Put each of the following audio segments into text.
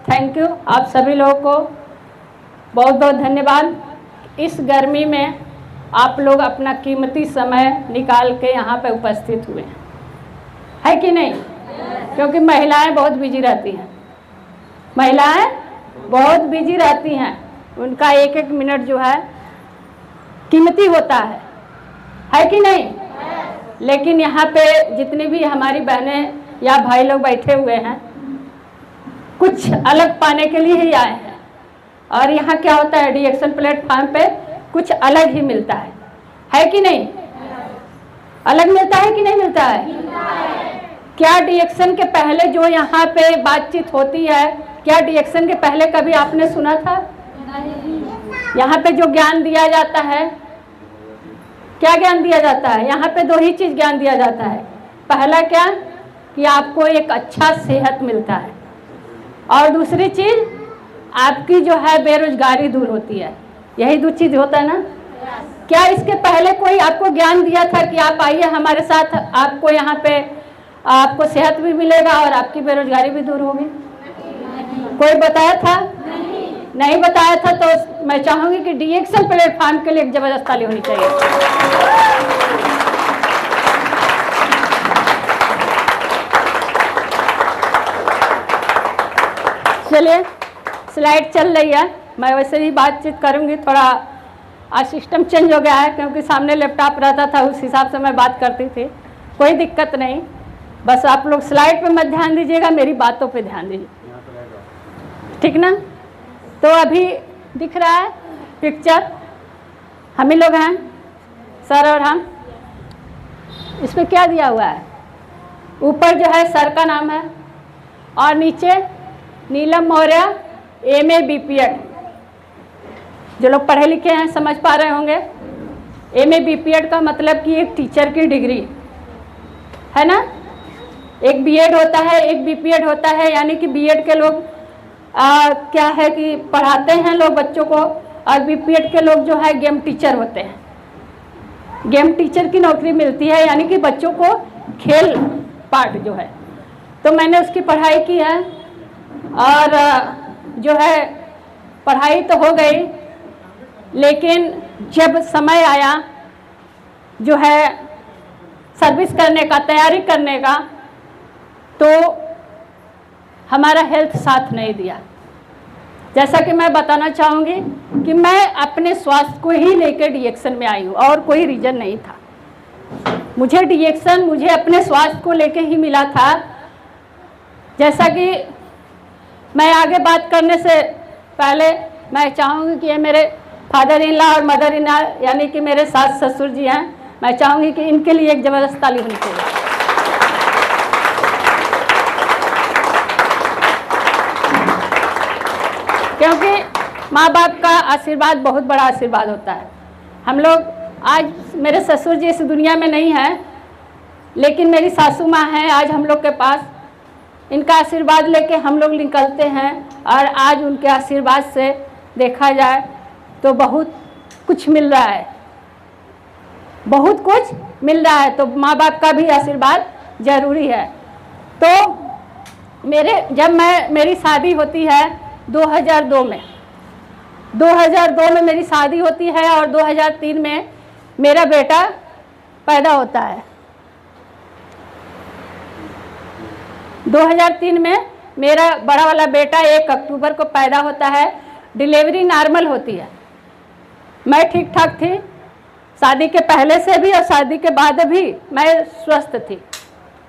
Thank you आप सभी लोगों को बहुत बहुत धन्यवाद। इस गर्मी में आप लोग अपना कीमती समय निकाल के यहाँ पे उपस्थित हुए है कि नहीं? क्योंकि महिलाएं बहुत बिजी रहती हैं, महिलाएं बहुत बिजी रहती हैं, उनका एक एक मिनट जो है कीमती होता है कि नहीं? लेकिन यहाँ पे जितनी भी हमारी बहनें या भाई लोग बैठे हुए हैं कुछ अलग पाने के लिए ही आए हैं। और यहाँ क्या होता है, डीएक्शन प्लेटफॉर्म पे कुछ अलग ही मिलता है कि नहीं? अलग मिलता है कि नहीं मिलता है? क्या डीएक्शन के पहले जो यहाँ पे बातचीत होती है, क्या डीएक्शन के पहले कभी आपने सुना था? यहाँ पे जो ज्ञान दिया जाता है, क्या ज्ञान दिया जाता है? यहाँ पे दो ही चीज़ ज्ञान दिया जाता है। पहला क्या कि आपको एक अच्छा सेहत मिलता है, और दूसरी चीज़ आपकी जो है बेरोजगारी दूर होती है। यही दो चीज़ होता है ना? क्या इसके पहले कोई आपको ज्ञान दिया था कि आप आइए हमारे साथ, आपको यहाँ पे आपको सेहत भी मिलेगा और आपकी बेरोजगारी भी दूर होगी? कोई बताया था? नहीं बताया था। तो मैं चाहूँगी कि डीएक्शन प्लेटफॉर्म के लिए एक जबरदस्त ताली होनी चाहिए। चलिए, स्लाइड चल रही है, मैं वैसे ही बातचीत करूँगी। थोड़ा आज सिस्टम चेंज हो गया है, क्योंकि सामने लैपटॉप रहता था, उस हिसाब से मैं बात करती थी। कोई दिक्कत नहीं, बस आप लोग स्लाइड पे मत ध्यान दीजिएगा, मेरी बातों पे ध्यान दीजिए, ठीक ना? तो अभी दिख रहा है पिक्चर, हम ही लोग हैं, सर और हम। इसमें क्या दिया हुआ है? ऊपर जो है सर का नाम है और नीचे नीलम मौर्य MA BPEd। जो लोग पढ़े लिखे हैं समझ पा रहे होंगे। MA BPEd का मतलब कि एक टीचर की डिग्री है ना। एक BEd होता है, एक BPEd होता है, यानी कि BEd के लोग क्या है कि पढ़ाते हैं लोग बच्चों को, और BPEd के लोग जो है गेम टीचर होते हैं। गेम टीचर की नौकरी मिलती है, यानी कि बच्चों को खेल पाठ जो है। तो मैंने उसकी पढ़ाई की है, और जो है पढ़ाई तो हो गई, लेकिन जब समय आया जो है सर्विस करने का, तैयारी करने का, तो हमारा हेल्थ साथ नहीं दिया। जैसा कि मैं बताना चाहूँगी कि मैं अपने स्वास्थ्य को ही लेकर डीएक्शन में आई हूँ, और कोई रीज़न नहीं था। मुझे डीएक्शन मुझे अपने स्वास्थ्य को लेकर ही मिला था। जैसा कि मैं आगे बात करने से पहले मैं चाहूँगी कि ये मेरे फादर इन लॉ और मदर इन लॉ, यानी कि मेरे सास ससुर जी हैं, मैं चाहूँगी कि इनके लिए एक ज़बरदस्त ताली होनी चाहिए। क्योंकि माँ बाप का आशीर्वाद बहुत बड़ा आशीर्वाद होता है। हम लोग आज, मेरे ससुर जी इस दुनिया में नहीं हैं, लेकिन मेरी सासू माँ हैं आज हम लोग के पास। इनका आशीर्वाद लेके हम लोग निकलते हैं, और आज उनके आशीर्वाद से देखा जाए तो बहुत कुछ मिल रहा है, बहुत कुछ मिल रहा है। तो माँ बाप का भी आशीर्वाद ज़रूरी है। तो मेरी शादी होती है 2002 में। 2002 में मेरी शादी होती है, और 2003 में मेरा बेटा पैदा होता है। 2003 में मेरा बड़ा वाला बेटा 1 अक्टूबर को पैदा होता है। डिलीवरी नॉर्मल होती है, मैं ठीक ठाक थी, शादी के पहले से भी और शादी के बाद भी मैं स्वस्थ थी।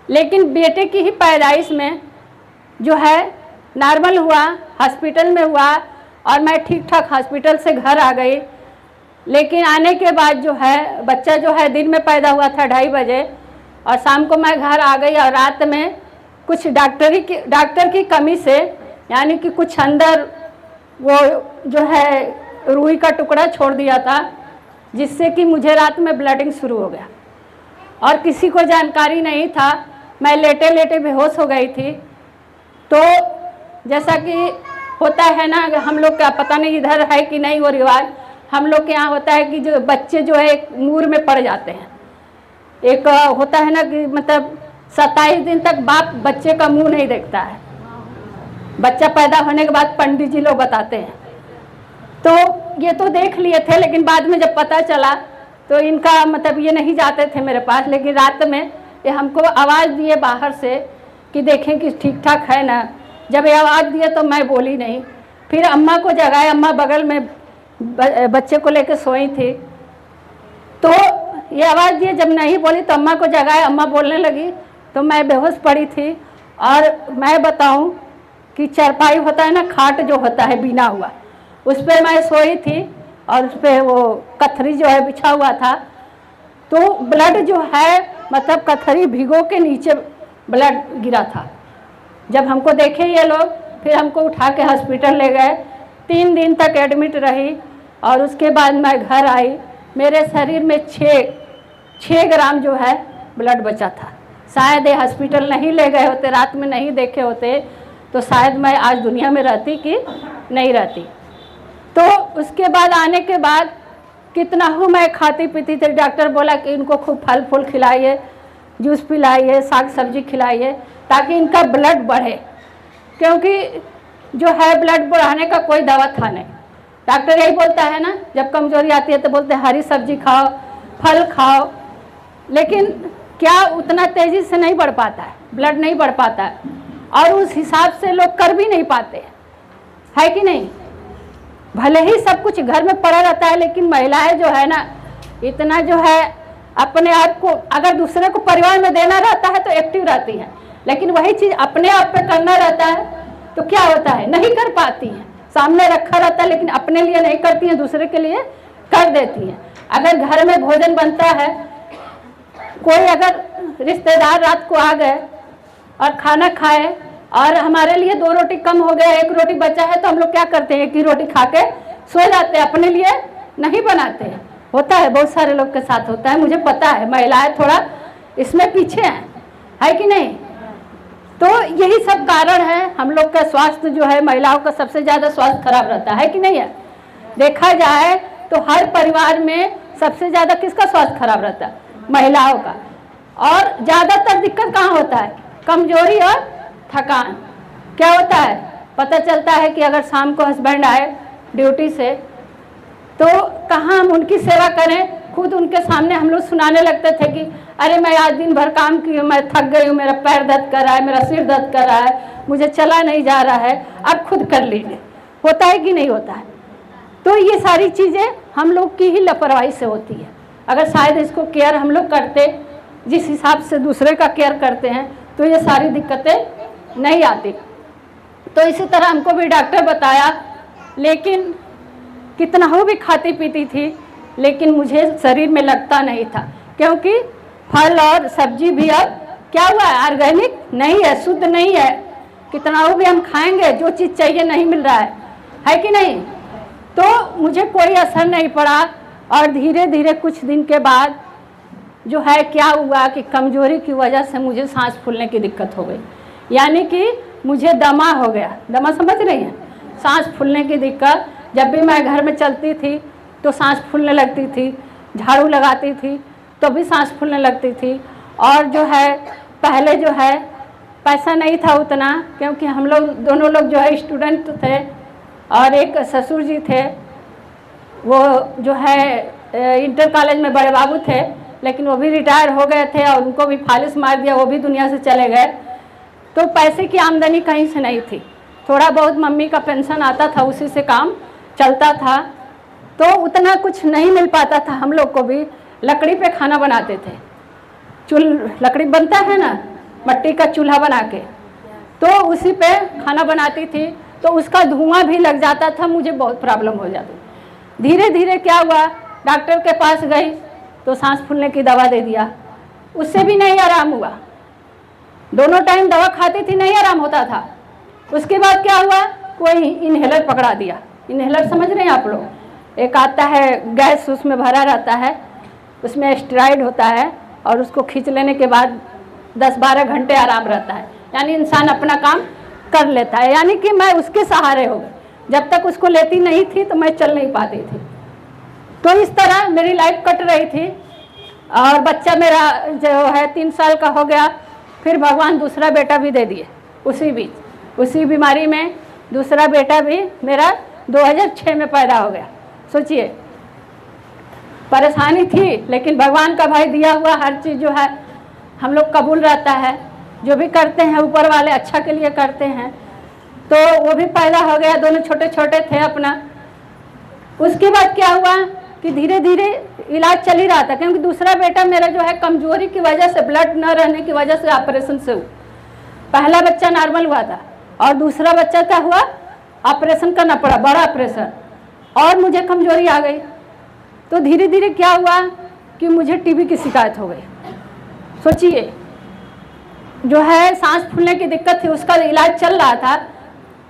लेकिन बेटे की ही पैदाइश में जो है नॉर्मल हुआ, हॉस्पिटल में हुआ, और मैं ठीक ठाक हॉस्पिटल से घर आ गई। लेकिन आने के बाद जो है बच्चा जो है दिन में पैदा हुआ था 2:30 बजे, और शाम को मैं घर आ गई, और रात में कुछ डॉक्टर की कमी से, यानी कि कुछ अंदर वो जो है रुई का टुकड़ा छोड़ दिया था, जिससे कि मुझे रात में ब्लडिंग शुरू हो गया, और किसी को जानकारी नहीं था। मैं लेटे लेटे बेहोश हो गई थी। तो जैसा कि होता है ना, हम लोग का पता नहीं इधर है कि नहीं वो रिवाज, हम लोग के यहाँ होता है कि जो बच्चे जो है एक मूर में पड़ जाते हैं। एक होता है ना कि मतलब 27 दिन तक बाप बच्चे का मुंह नहीं देखता है। बच्चा पैदा होने के बाद पंडित जी लोग बताते हैं। तो ये तो देख लिए थे, लेकिन बाद में जब पता चला तो इनका मतलब ये नहीं जाते थे मेरे पास, लेकिन रात में ये हमको आवाज़ दिए बाहर से कि देखें कि ठीक ठाक है ना। जब ये आवाज़ दिए तो मैं बोली नहीं, फिर अम्मा को जगाए, अम्मा बगल में बच्चे को लेकर सोई थी, तो ये आवाज़ दिए, जब नहीं बोली तो अम्मा को जगाए, अम्मा बोलने लगी तो मैं बेहोश पड़ी थी। और मैं बताऊं कि चारपाई होता है ना, खाट जो होता है बिना हुआ, उस पर मैं सोई थी और उस पर वो कथरी जो है बिछा हुआ था, तो ब्लड जो है मतलब कथरी भिगो के नीचे ब्लड गिरा था। जब हमको देखे ये लोग, फिर हमको उठा के हॉस्पिटल ले गए, 3 दिन तक एडमिट रही और उसके बाद मैं घर आई। मेरे शरीर में 6 ग्राम जो है ब्लड बचा था। शायद ये हॉस्पिटल नहीं ले गए होते, रात में नहीं देखे होते, तो शायद मैं आज दुनिया में रहती कि नहीं रहती। तो उसके बाद आने के बाद कितना हूँ मैं खाती पीती थी। डॉक्टर बोला कि इनको खूब फल फूल खिलाइए, जूस पिलाइए, साग सब्जी खिलाइए, ताकि इनका ब्लड बढ़े, क्योंकि जो है ब्लड बढ़ाने का कोई दवा था नहीं। डॉक्टर यही बोलता है ना, जब कमजोरी आती है तो बोलते हैं हरी सब्जी खाओ, फल खाओ, लेकिन क्या उतना तेज़ी से नहीं बढ़ पाता है, ब्लड नहीं बढ़ पाता है, और उस हिसाब से लोग कर भी नहीं पाते, है कि नहीं। भले ही सब कुछ घर में पड़ा रहता है, लेकिन महिलाएं जो है ना, इतना जो है अपने आप को, अगर दूसरे को परिवार में देना रहता है तो एक्टिव रहती है, लेकिन वही चीज़ अपने आप पे करना रहता है तो क्या होता है, नहीं कर पाती हैं। सामने रखा रहता है लेकिन अपने लिए नहीं करती हैं, दूसरे के लिए कर देती हैं। अगर घर में भोजन बनता है, कोई अगर रिश्तेदार रात को आ गए और खाना खाए और हमारे लिए 2 रोटी कम हो गया, 1 रोटी बचा है, तो हम लोग क्या करते हैं, 1 ही रोटी खा के सो जाते हैं, अपने लिए नहीं बनाते हैं। होता है, बहुत सारे लोग के साथ होता है, मुझे पता है। महिलाएं थोड़ा इसमें पीछे हैं, है कि नहीं। तो यही सब कारण है। हम लोग का स्वास्थ्य जो है, महिलाओं का सबसे ज़्यादा स्वास्थ्य खराब रहता है कि नहीं है। देखा जाए तो हर परिवार में सबसे ज़्यादा किसका स्वास्थ्य खराब रहता है, महिलाओं का। और ज़्यादातर दिक्कत कहाँ होता है, कमजोरी और थकान। क्या होता है, पता चलता है कि अगर शाम को हस्बैंड आए ड्यूटी से, तो कहाँ हम उनकी सेवा करें। खुद उनके सामने हम लोग सुनाने लगते थे कि अरे मैं आज दिन भर काम की हूँ, मैं थक गई हूँ, मेरा पैर दर्द कर रहा है, मेरा सिर दर्द कर रहा है, मुझे चला नहीं जा रहा है, अब खुद कर लीजिए। होता है कि नहीं होता है। तो ये सारी चीज़ें हम लोग की ही लापरवाही से होती है। अगर शायद इसको केयर हम लोग करते, जिस हिसाब से दूसरे का केयर करते हैं, तो ये सारी दिक्कतें नहीं आती। तो इसी तरह हमको भी डॉक्टर बताया, लेकिन कितना हो भी खाती पीती थी, लेकिन मुझे शरीर में लगता नहीं था, क्योंकि फल और सब्जी भी अब क्या हुआ है, ऑर्गेनिक नहीं है, शुद्ध नहीं है। कितना हो भी हम खाएंगे, जो चीज़ चाहिए नहीं मिल रहा है कि नहीं। तो मुझे कोई असर नहीं पड़ा, और धीरे धीरे कुछ दिन के बाद जो है क्या हुआ कि कमजोरी की वजह से मुझे सांस फूलने की दिक्कत हो गई, यानी कि मुझे दमा हो गया। दमा समझ रही हैं, सांस फूलने की दिक्कत। जब भी मैं घर में चलती थी तो सांस फूलने लगती थी, झाड़ू लगाती थी तो भी सांस फूलने लगती थी। और जो है पहले जो है पैसा नहीं था उतना, क्योंकि हम लोग दोनों लोग जो है स्टूडेंट थे, और एक ससुर जी थे, वो जो है इंटर कॉलेज में बड़े बाबू थे, लेकिन वो भी रिटायर हो गए थे और उनको भी फालिस मार दिया, वो भी दुनिया से चले गए। तो पैसे की आमदनी कहीं से नहीं थी। थोड़ा बहुत मम्मी का पेंशन आता था, उसी से काम चलता था, तो उतना कुछ नहीं मिल पाता था। हम लोग को भी लकड़ी पे खाना बनाते थे, लकड़ी बनता है ना, मट्टी का चूल्हा बना के, तो उसी पे खाना बनाती थी, तो उसका धुआं भी लग जाता था, मुझे बहुत प्रॉब्लम हो जाती। धीरे धीरे क्या हुआ, डॉक्टर के पास गई तो सांस फूलने की दवा दे दिया, उससे भी नहीं आराम हुआ। दोनों टाइम दवा खाती थी, नहीं आराम होता था। उसके बाद क्या हुआ, कोई इन्हेलर पकड़ा दिया। इन्हेलर समझ रहे हैं आप लोग, एक आता है गैस, उसमें भरा रहता है, उसमें स्टेरॉइड होता है, और उसको खींच लेने के बाद 10-12 घंटे आराम रहता है, यानी इंसान अपना काम कर लेता है। यानी कि मैं उसके सहारे हो गई। जब तक उसको लेती नहीं थी तो मैं चल नहीं पाती थी। तो इस तरह मेरी लाइफ कट रही थी। और बच्चा मेरा जो है 3 साल का हो गया, फिर भगवान दूसरा बेटा भी दे दिए उसी बीच। उसी बीमारी में दूसरा बेटा भी मेरा 2006 में पैदा हो गया। सोचिए, परेशानी थी, लेकिन भगवान का भाई दिया हुआ हर चीज़ जो है हम लोग कबूल रहता है। जो भी करते हैं ऊपर वाले अच्छा के लिए करते हैं। तो वो भी पैदा हो गया, दोनों छोटे छोटे थे अपना। उसके बाद क्या हुआ कि धीरे धीरे इलाज चल ही रहा था, क्योंकि दूसरा बेटा मेरा जो है कमजोरी की वजह से, ब्लड न रहने की वजह से ऑपरेशन से हुआ। पहला बच्चा नॉर्मल हुआ था और दूसरा बच्चा क्या हुआ, ऑपरेशन करना पड़ा, बड़ा ऑपरेशन, और मुझे कमजोरी आ गई। तो धीरे धीरे क्या हुआ कि मुझे टीबी की शिकायत हो गई। सोचिए, जो है सांस फूलने की दिक्कत थी, उसका इलाज चल रहा था,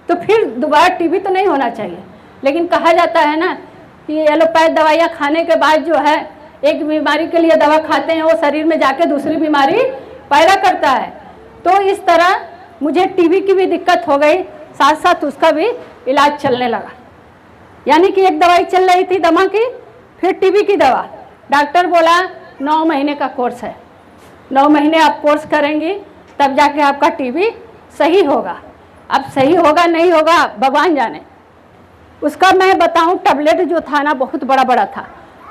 तो फिर दोबारा टीबी तो नहीं होना चाहिए। लेकिन कहा जाता है ना कि एलोपैथ दवाइयाँ खाने के बाद जो है एक बीमारी के लिए दवा खाते हैं, वो शरीर में जाके दूसरी बीमारी पैदा करता है। तो इस तरह मुझे टीबी की भी दिक्कत हो गई, साथ साथ उसका भी इलाज चलने लगा। यानी कि एक दवाई चल रही थी दमा की, फिर टीबी की दवा। डॉक्टर बोला 9 महीने का कोर्स है, 9 महीने आप कोर्स करेंगी तब जाके आपका टीबी सही होगा। अब सही होगा नहीं होगा भगवान जाने। उसका मैं बताऊं, टैबलेट जो था ना बहुत बड़ा बड़ा था,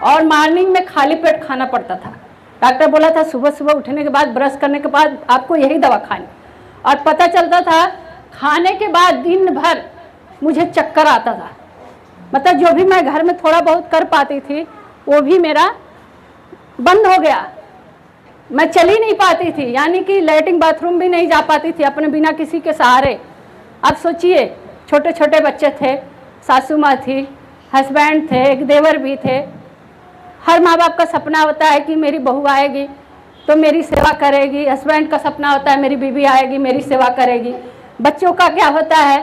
और मॉर्निंग में खाली पेट खाना पड़ता था। डॉक्टर बोला था सुबह सुबह उठने के बाद, ब्रश करने के बाद आपको यही दवा खानी। और पता चलता था खाने के बाद दिन भर मुझे चक्कर आता था। मतलब जो भी मैं घर में थोड़ा बहुत कर पाती थी वो भी मेरा बंद हो गया। मैं चल ही नहीं पाती थी, यानी कि लैट्रिन बाथरूम भी नहीं जा पाती थी अपने बिना किसी के सहारे। अब सोचिए, छोटे छोटे बच्चे थे, सासू माँ थी, हस्बैंड थे, एक देवर भी थे। हर माँ बाप का सपना होता है कि मेरी बहू आएगी तो मेरी सेवा करेगी। हस्बैंड का सपना होता है मेरी बीवी आएगी मेरी सेवा करेगी। बच्चों का क्या होता है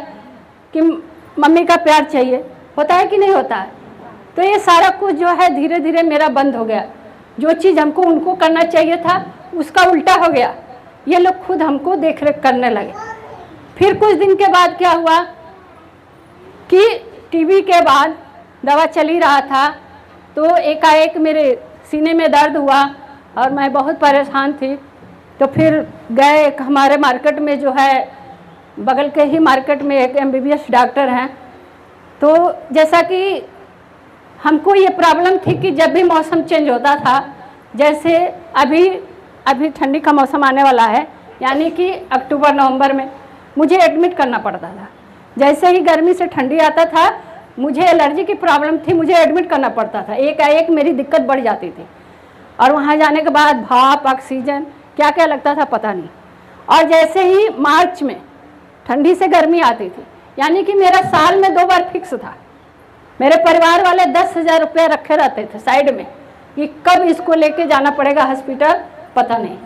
कि मम्मी का प्यार चाहिए, होता है कि नहीं होता है। तो ये सारा कुछ जो है धीरे धीरे मेरा बंद हो गया। जो चीज़ हमको उनको करना चाहिए था उसका उल्टा हो गया। ये लोग खुद हमको देख रेख करने लगे। फिर कुछ दिन के बाद क्या हुआ कि टीबी के बाद दवा चल ही रहा था, तो एकाएक मेरे सीने में दर्द हुआ और मैं बहुत परेशान थी। तो फिर गए हमारे मार्केट में, जो है बगल के ही मार्केट में एक MBBS डॉक्टर हैं। तो जैसा कि हमको ये प्रॉब्लम थी कि जब भी मौसम चेंज होता था, जैसे अभी ठंडी का मौसम आने वाला है, यानी कि अक्टूबर नवंबर में मुझे एडमिट करना पड़ता था। जैसे ही गर्मी से ठंडी आता था मुझे एलर्जी की प्रॉब्लम थी, मुझे एडमिट करना पड़ता था। एक मेरी दिक्कत बढ़ जाती थी, और वहाँ जाने के बाद भाप, ऑक्सीजन, क्या क्या लगता था पता नहीं। और जैसे ही मार्च में ठंडी से गर्मी आती थी, यानी कि मेरा साल में 2 बार फिक्स था। मेरे परिवार वाले 10,000 रुपये रखे रहते थे साइड में कि कब इसको लेके जाना पड़ेगा हॉस्पिटल, पता नहीं,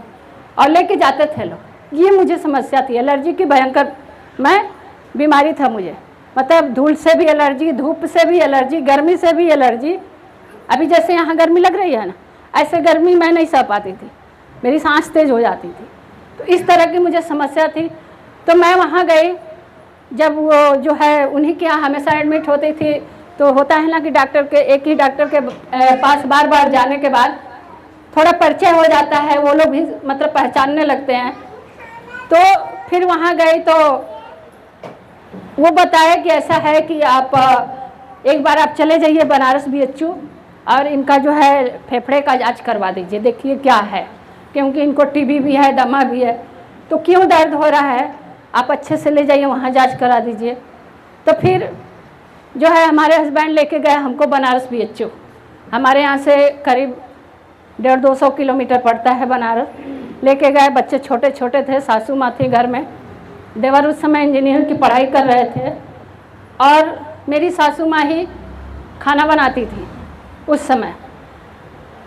और लेके जाते थे लोग। ये मुझे समस्या थी, एलर्जी की भयंकर मैं बीमारी था मुझे। मतलब धूल से भी एलर्जी, धूप से भी एलर्जी, गर्मी से भी एलर्जी। अभी जैसे यहाँ गर्मी लग रही है ना, ऐसे गर्मी मैं नहीं सह पाती थी, मेरी सांस तेज हो जाती थी। तो इस तरह की मुझे समस्या थी। तो मैं वहाँ गई, जब वो जो है उन्हीं के यहाँ हमेशा एडमिट होती थी। तो होता है ना कि डॉक्टर के, एक ही डॉक्टर के पास बार बार जाने के बाद थोड़ा परिचय हो जाता है, वो लोग भी मतलब पहचानने लगते हैं। तो फिर वहाँ गई तो वो बताया कि ऐसा है कि आप एक बार आप चले जाइए बनारस BHU और इनका जो है फेफड़े का जांच करवा दीजिए, देखिए क्या है, क्योंकि इनको टीबी भी है, दमा भी है, तो क्यों दर्द हो रहा है, आप अच्छे से ले जाइए वहाँ जांच करा दीजिए। तो फिर जो है हमारे हस्बैंड लेके गए हमको बनारस BHU। हमारे यहाँ से करीब 150-200 किलोमीटर पड़ता है बनारस। लेके गए, बच्चे छोटे छोटे थे, सासू माँ थी घर में, देवर उस समय इंजीनियर की पढ़ाई कर रहे थे, और मेरी सासू माँ ही खाना बनाती थी। उस समय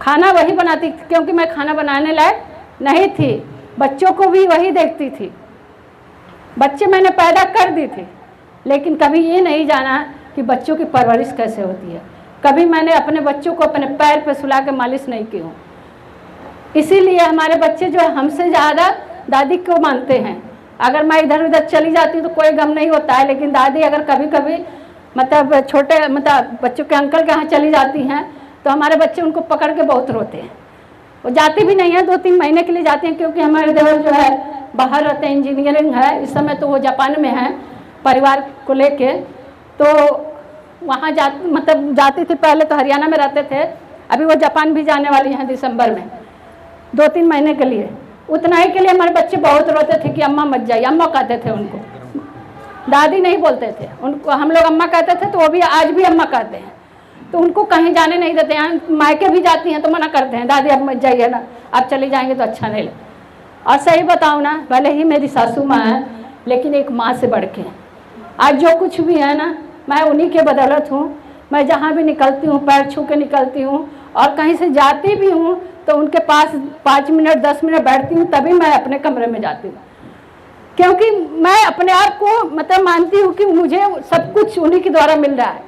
खाना वही बनाती थी, क्योंकि मैं खाना बनाने लायक नहीं थी, बच्चों को भी वही देखती थी। बच्चे मैंने पैदा कर दी थी, लेकिन कभी ये नहीं जाना कि बच्चों की परवरिश कैसे होती है। कभी मैंने अपने बच्चों को अपने पैर पर सुला के मालिश नहीं की हूँ। इसीलिए हमारे बच्चे जो है हमसे ज़्यादा दादी को मानते हैं। अगर मैं इधर उधर चली जाती हूँ तो कोई गम नहीं होता है, लेकिन दादी अगर कभी कभी मतलब छोटे मतलब बच्चों के अंकल के यहाँ चली जाती हैं तो हमारे बच्चे उनको पकड़ के बहुत रोते हैं। वो जाती भी नहीं है, 2-3 महीने के लिए जाती हैं, क्योंकि हमारे देवर जो है बाहर रहते हैं, इंजीनियरिंग है इस समय, तो वो जापान में है परिवार को लेके। तो वहाँ मतलब जाती थी, पहले तो हरियाणा में रहते थे, अभी वो जापान भी जाने वाली हैं दिसंबर में 2-3 महीने के लिए। उतना ही के लिए हमारे बच्चे बहुत रोते थे कि अम्मा मत जाइए, अम्मा कहते थे उनको, दादी नहीं बोलते थे उनको, हम लोग अम्मा कहते थे, तो वो भी आज भी अम्मा कहते हैं। तो उनको कहीं जाने नहीं देते हैं, मायके भी जाती हैं तो मना करते हैं, दादी अब मत जाइए ना, आप चली जाएंगे तो अच्छा नहीं लगे। और सही बताऊँ ना, भले ही मेरी सासू माँ है लेकिन एक माँ से बढ़ के आज जो कुछ भी है ना, मैं उन्हीं के बदौलत हूँ। मैं जहाँ भी निकलती हूँ पैर छू के निकलती हूँ, और कहीं से जाती भी हूँ तो उनके पास 5 मिनट 10 मिनट बैठती हूँ, तभी मैं अपने कमरे में जाती हूँ, क्योंकि मैं अपने आप को मतलब मानती हूँ कि मुझे सब कुछ उन्हीं के द्वारा मिल रहा है।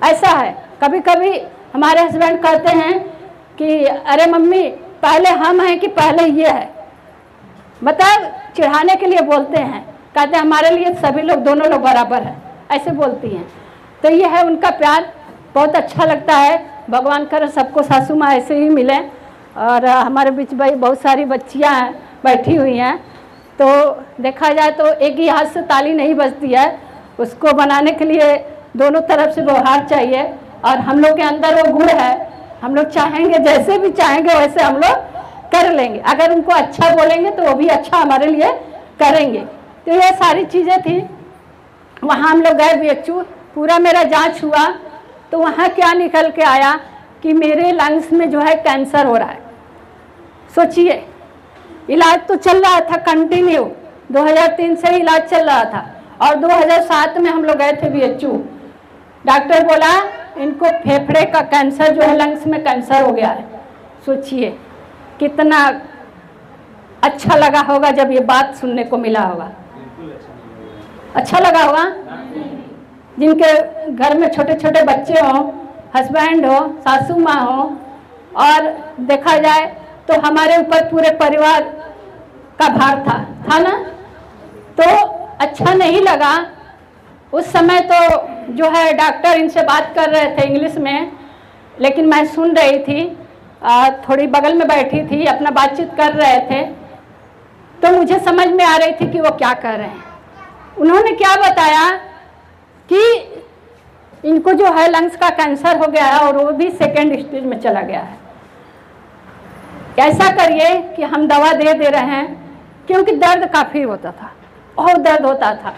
ऐसा है, कभी कभी हमारे हस्बैंड कहते हैं कि अरे मम्मी पहले हम हैं कि पहले ये है, मतलब चिढ़ाने के लिए बोलते हैं, कहते हैं हमारे लिए सभी लोग दोनों लोग बराबर है, ऐसे बोलती हैं। तो ये है उनका प्यार, बहुत अच्छा लगता है। भगवान करे सबको सासू माँ ऐसे ही मिले। और हमारे बीच भाई बहुत सारी बच्चियाँ हैं बैठी हुई हैं, तो देखा जाए तो एक ही हाथ से ताली नहीं बजती है, उसको बनाने के लिए दोनों तरफ से व्यवहार चाहिए। और हम लोग के अंदर वो गुण है, हम लोग चाहेंगे जैसे भी चाहेंगे वैसे हम लोग कर लेंगे, अगर उनको अच्छा बोलेंगे तो वो भी अच्छा हमारे लिए करेंगे। तो ये सारी चीज़ें थी। वहाँ हम लोग गए BHU, पूरा मेरा जांच हुआ, तो वहाँ क्या निकल के आया कि मेरे लंग्स में जो है कैंसर हो रहा है। सोचिए, इलाज तो चल रहा था कंटिन्यू, 2003 से इलाज चल रहा था, और 2007 में हम लोग गए थे BHU। डॉक्टर बोला इनको फेफड़े का कैंसर जो है, लंग्स में कैंसर हो गया है। सोचिए कितना अच्छा लगा होगा जब ये बात सुनने को मिला होगा, अच्छा लगा होगा। जिनके घर में छोटे छोटे बच्चे हों, हस्बैंड हो, सासू माँ हो, और देखा जाए तो हमारे ऊपर पूरे परिवार का भार था ना, तो अच्छा नहीं लगा। उस समय तो जो है डॉक्टर इनसे बात कर रहे थे इंग्लिश में, लेकिन मैं सुन रही थी, थोड़ी बगल में बैठी थी, अपना बातचीत कर रहे थे, तो मुझे समझ में आ रही थी कि वो क्या कर रहे हैं। उन्होंने क्या बताया कि इनको जो है लंग्स का कैंसर हो गया है, और वो भी 2nd स्टेज में चला गया है। ऐसा करिए कि हम दवा दे रहे हैं, क्योंकि दर्द काफ़ी होता था, बहुत दर्द होता था।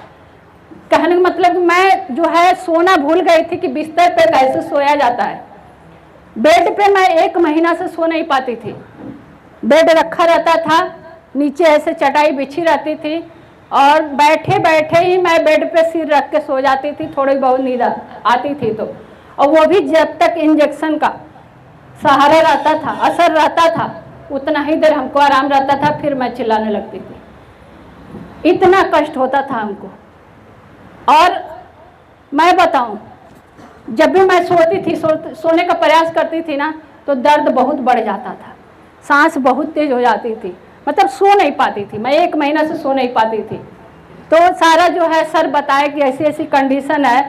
कहने का मतलब मैं जो है सोना भूल गई थी कि बिस्तर पे कैसे सोया जाता है। बेड पे मैं 1 महीना से सो नहीं पाती थी, बेड रखा रहता था, नीचे ऐसे चटाई बिछी रहती थी, और बैठे बैठे ही मैं बेड पे सिर रख के सो जाती थी, थोड़ी बहुत नींद आती थी तो, और वो भी जब तक इंजेक्शन का सहारा रहता था, असर रहता था, उतना ही देर हमको आराम रहता था, फिर मैं चिल्लाने लगती थी। इतना कष्ट होता था हमको। और मैं बताऊं, जब भी मैं सोती थी, सोने का प्रयास करती थी ना, तो दर्द बहुत बढ़ जाता था, सांस बहुत तेज हो जाती थी, मतलब सो नहीं पाती थी। मैं 1 महीना से सो नहीं पाती थी। तो सारा जो है सर बताए कि ऐसी ऐसी कंडीशन है,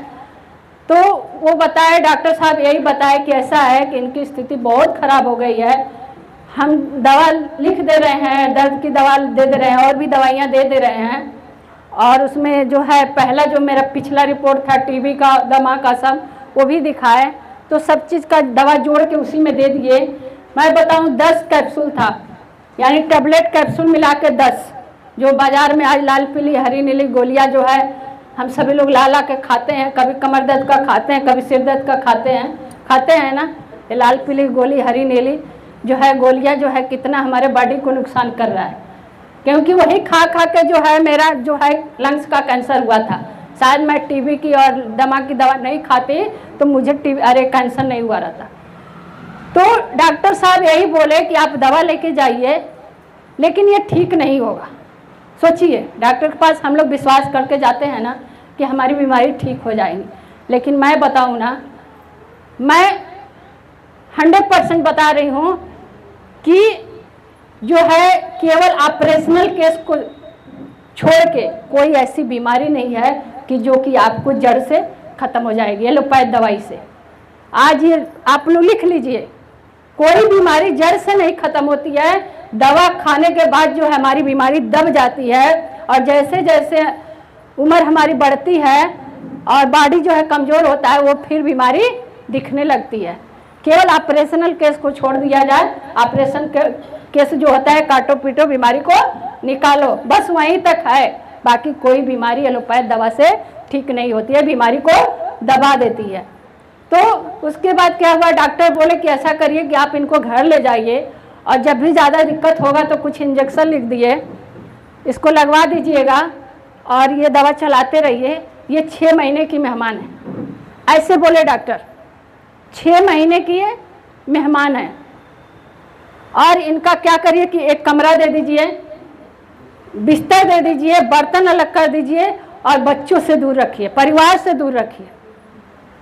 तो वो बताए, डॉक्टर साहब यही बताए कि ऐसा है कि इनकी स्थिति बहुत ख़राब हो गई है, हम दवा लिख दे रहे हैं, दर्द की दवा दे रहे हैं, और भी दवाइयाँ दे रहे हैं। और उसमें जो है पहला जो मेरा पिछला रिपोर्ट था टीबी का, दमा का, सब वो भी दिखाए, तो सब चीज़ का दवा जोड़ के उसी में दे दिए। मैं बताऊं 10 कैप्सूल था, यानी टैबलेट कैप्सूल मिला के 10, जो बाज़ार में आज लाल पीली हरी नीली गोलियां जो है हम सभी लोग ला के खाते हैं, कभी कमर दर्द का खाते हैं, कभी सिर दर्द का खाते हैं ना। ये लाल पीली गोली हरी नीली जो है गोलियां जो है कितना हमारे बॉडी को नुकसान कर रहा है, क्योंकि वही खा के जो है मेरा जो है लंग्स का कैंसर हुआ था। शायद मैं टीबी की और दमा की दवा नहीं खाती तो मुझे कैंसर नहीं हुआ रहता। तो डॉक्टर साहब यही बोले कि आप दवा लेके जाइए, लेकिन ये ठीक नहीं होगा। सोचिए, डॉक्टर के पास हम लोग विश्वास करके जाते हैं ना कि हमारी बीमारी ठीक हो जाएगी, लेकिन मैं बताऊँ ना, मैं 100% बता रही हूँ कि जो है केवल ऑपरेशनल केस को छोड़ के कोई ऐसी बीमारी नहीं है कि जो कि आपको जड़ से ख़त्म हो जाएगी एलोपैथ दवाई से। आज ये आप लोग लिख लीजिए, कोई बीमारी जड़ से नहीं ख़त्म होती है, दवा खाने के बाद जो है हमारी बीमारी दब जाती है, और जैसे जैसे उम्र हमारी बढ़ती है और बॉडी जो है कमज़ोर होता है, वो फिर बीमारी दिखने लगती है। केवल ऑपरेशनल केस को छोड़ दिया जाए, ऑपरेशन केस जो होता है काटो पीटो बीमारी को निकालो, बस वहीं तक है। बाकी कोई बीमारी एलोपैथ दवा से ठीक नहीं होती है, बीमारी को दबा देती है। तो उसके बाद क्या हुआ, डॉक्टर बोले कि ऐसा करिए कि आप इनको घर ले जाइए, और जब भी ज़्यादा दिक्कत होगा तो कुछ इंजेक्शन लिख दिए, इसको लगवा दीजिएगा और ये दवा चलाते रहिए। ये 6 महीने की मेहमान है, ऐसे बोले डॉक्टर। 6 महीने की ये मेहमान है, और इनका क्या करिए कि एक कमरा दे दीजिए, बिस्तर दे दीजिए, बर्तन अलग कर दीजिए, और बच्चों से दूर रखिए, परिवार से दूर रखिए,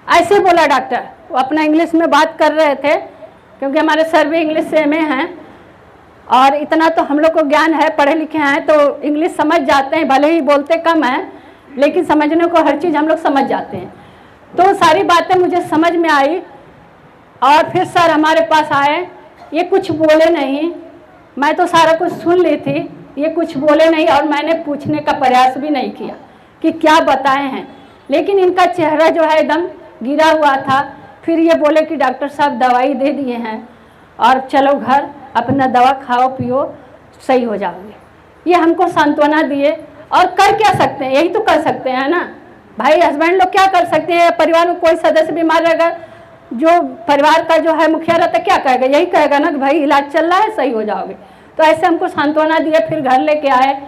ऐसे बोला डॉक्टर। वो अपना इंग्लिश में बात कर रहे थे, क्योंकि हमारे सर भी इंग्लिश से एमए हैं, और इतना तो हम लोग को ज्ञान है, पढ़े लिखे हैं तो इंग्लिश समझ जाते हैं, भले ही बोलते कम हैं लेकिन समझने को हर चीज़ हम लोग समझ जाते हैं। तो सारी बातें मुझे समझ में आई, और फिर सर हमारे पास आए। ये कुछ बोले नहीं, मैं तो सारा कुछ सुन ली थी, ये कुछ बोले नहीं, और मैंने पूछने का प्रयास भी नहीं किया कि क्या बताए हैं। लेकिन इनका चेहरा जो है एकदम गिरा हुआ था। फिर ये बोले कि डॉक्टर साहब दवाई दे दिए हैं और चलो घर, अपना दवा खाओ पियो, सही हो जाओगे। ये हमको सांत्वना दिए, और कर क्या सकते हैं, यही तो कर सकते हैं ना भाई। हस्बैंड लोग क्या कर सकते हैं, परिवार में कोई सदस्य बीमार रहेगा, जो परिवार का जो है मुखिया रहता है क्या कहेगा, यही कहेगा ना कि भाई इलाज चल रहा है, सही हो जाओगे। तो ऐसे हमको सांत्वना दिए, फिर घर लेके आए।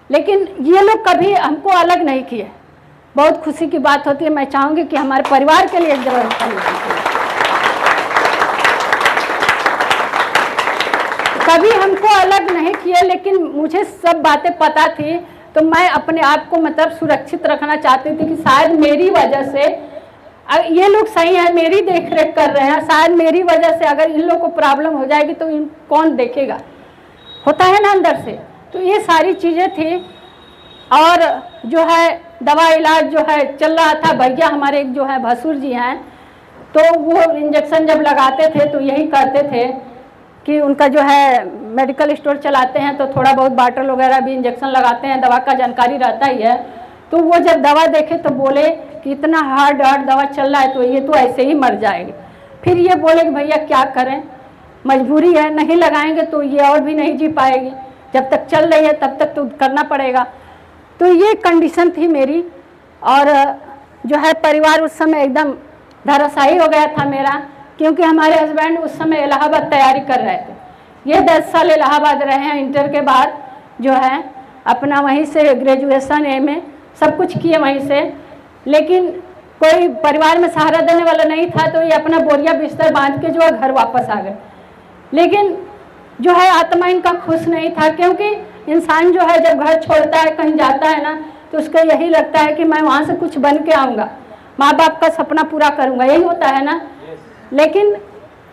लेकिन ये लोग कभी हमको अलग नहीं किए, बहुत खुशी की बात होती है। मैं चाहूँगी कि हमारे परिवार के लिए एक व्यवस्था होगी। कभी हमको अलग नहीं किए, लेकिन मुझे सब बातें पता थी, तो मैं अपने आप को मतलब सुरक्षित रखना चाहती थी कि शायद मेरी वजह से ये लोग सही है, मेरी देख रेख कर रहे हैं, शायद मेरी वजह से अगर इन लोग को प्रॉब्लम हो जाएगी तो इन कौन देखेगा, होता है ना अंदर से। तो ये सारी चीज़ें थी, और जो है दवा इलाज जो है चल रहा था। भैया हमारे एक जो है भसुर जी हैं, तो वो इंजेक्शन जब लगाते थे तो यही करते थे कि उनका जो है मेडिकल स्टोर चलाते हैं, तो थोड़ा बहुत बॉटल वगैरह भी इंजेक्शन लगाते हैं, दवा का जानकारी रहता ही है। तो वो जब दवा देखे तो बोले कि इतना हार्ड दवा चल रहा है, तो ये तो ऐसे ही मर जाएगी। फिर ये बोले कि भैया क्या करें, मजबूरी है, नहीं लगाएंगे तो ये और भी नहीं जी पाएगी, जब तक चल रही है तब तक तो करना पड़ेगा। तो ये कंडीशन थी मेरी, और जो है परिवार उस समय एकदम धराशायी हो गया था मेरा, क्योंकि हमारे हस्बैंड उस समय इलाहाबाद तैयारी कर रहे थे। ये 10 साल इलाहाबाद रहे हैं, इंटर के बाद जो है अपना वहीं से ग्रेजुएशन एमए सब कुछ किए वहीं से। लेकिन कोई परिवार में सहारा देने वाला नहीं था, तो ये अपना बोरिया बिस्तर बांध के जो है घर वापस आ गए। लेकिन जो है आत्मा इनका खुश नहीं था, क्योंकि इंसान जो है जब घर छोड़ता है, कहीं जाता है ना, तो उसका यही लगता है कि मैं वहाँ से कुछ बन के आऊँगा, माँ बाप का सपना पूरा करूँगा, यही होता है ना। लेकिन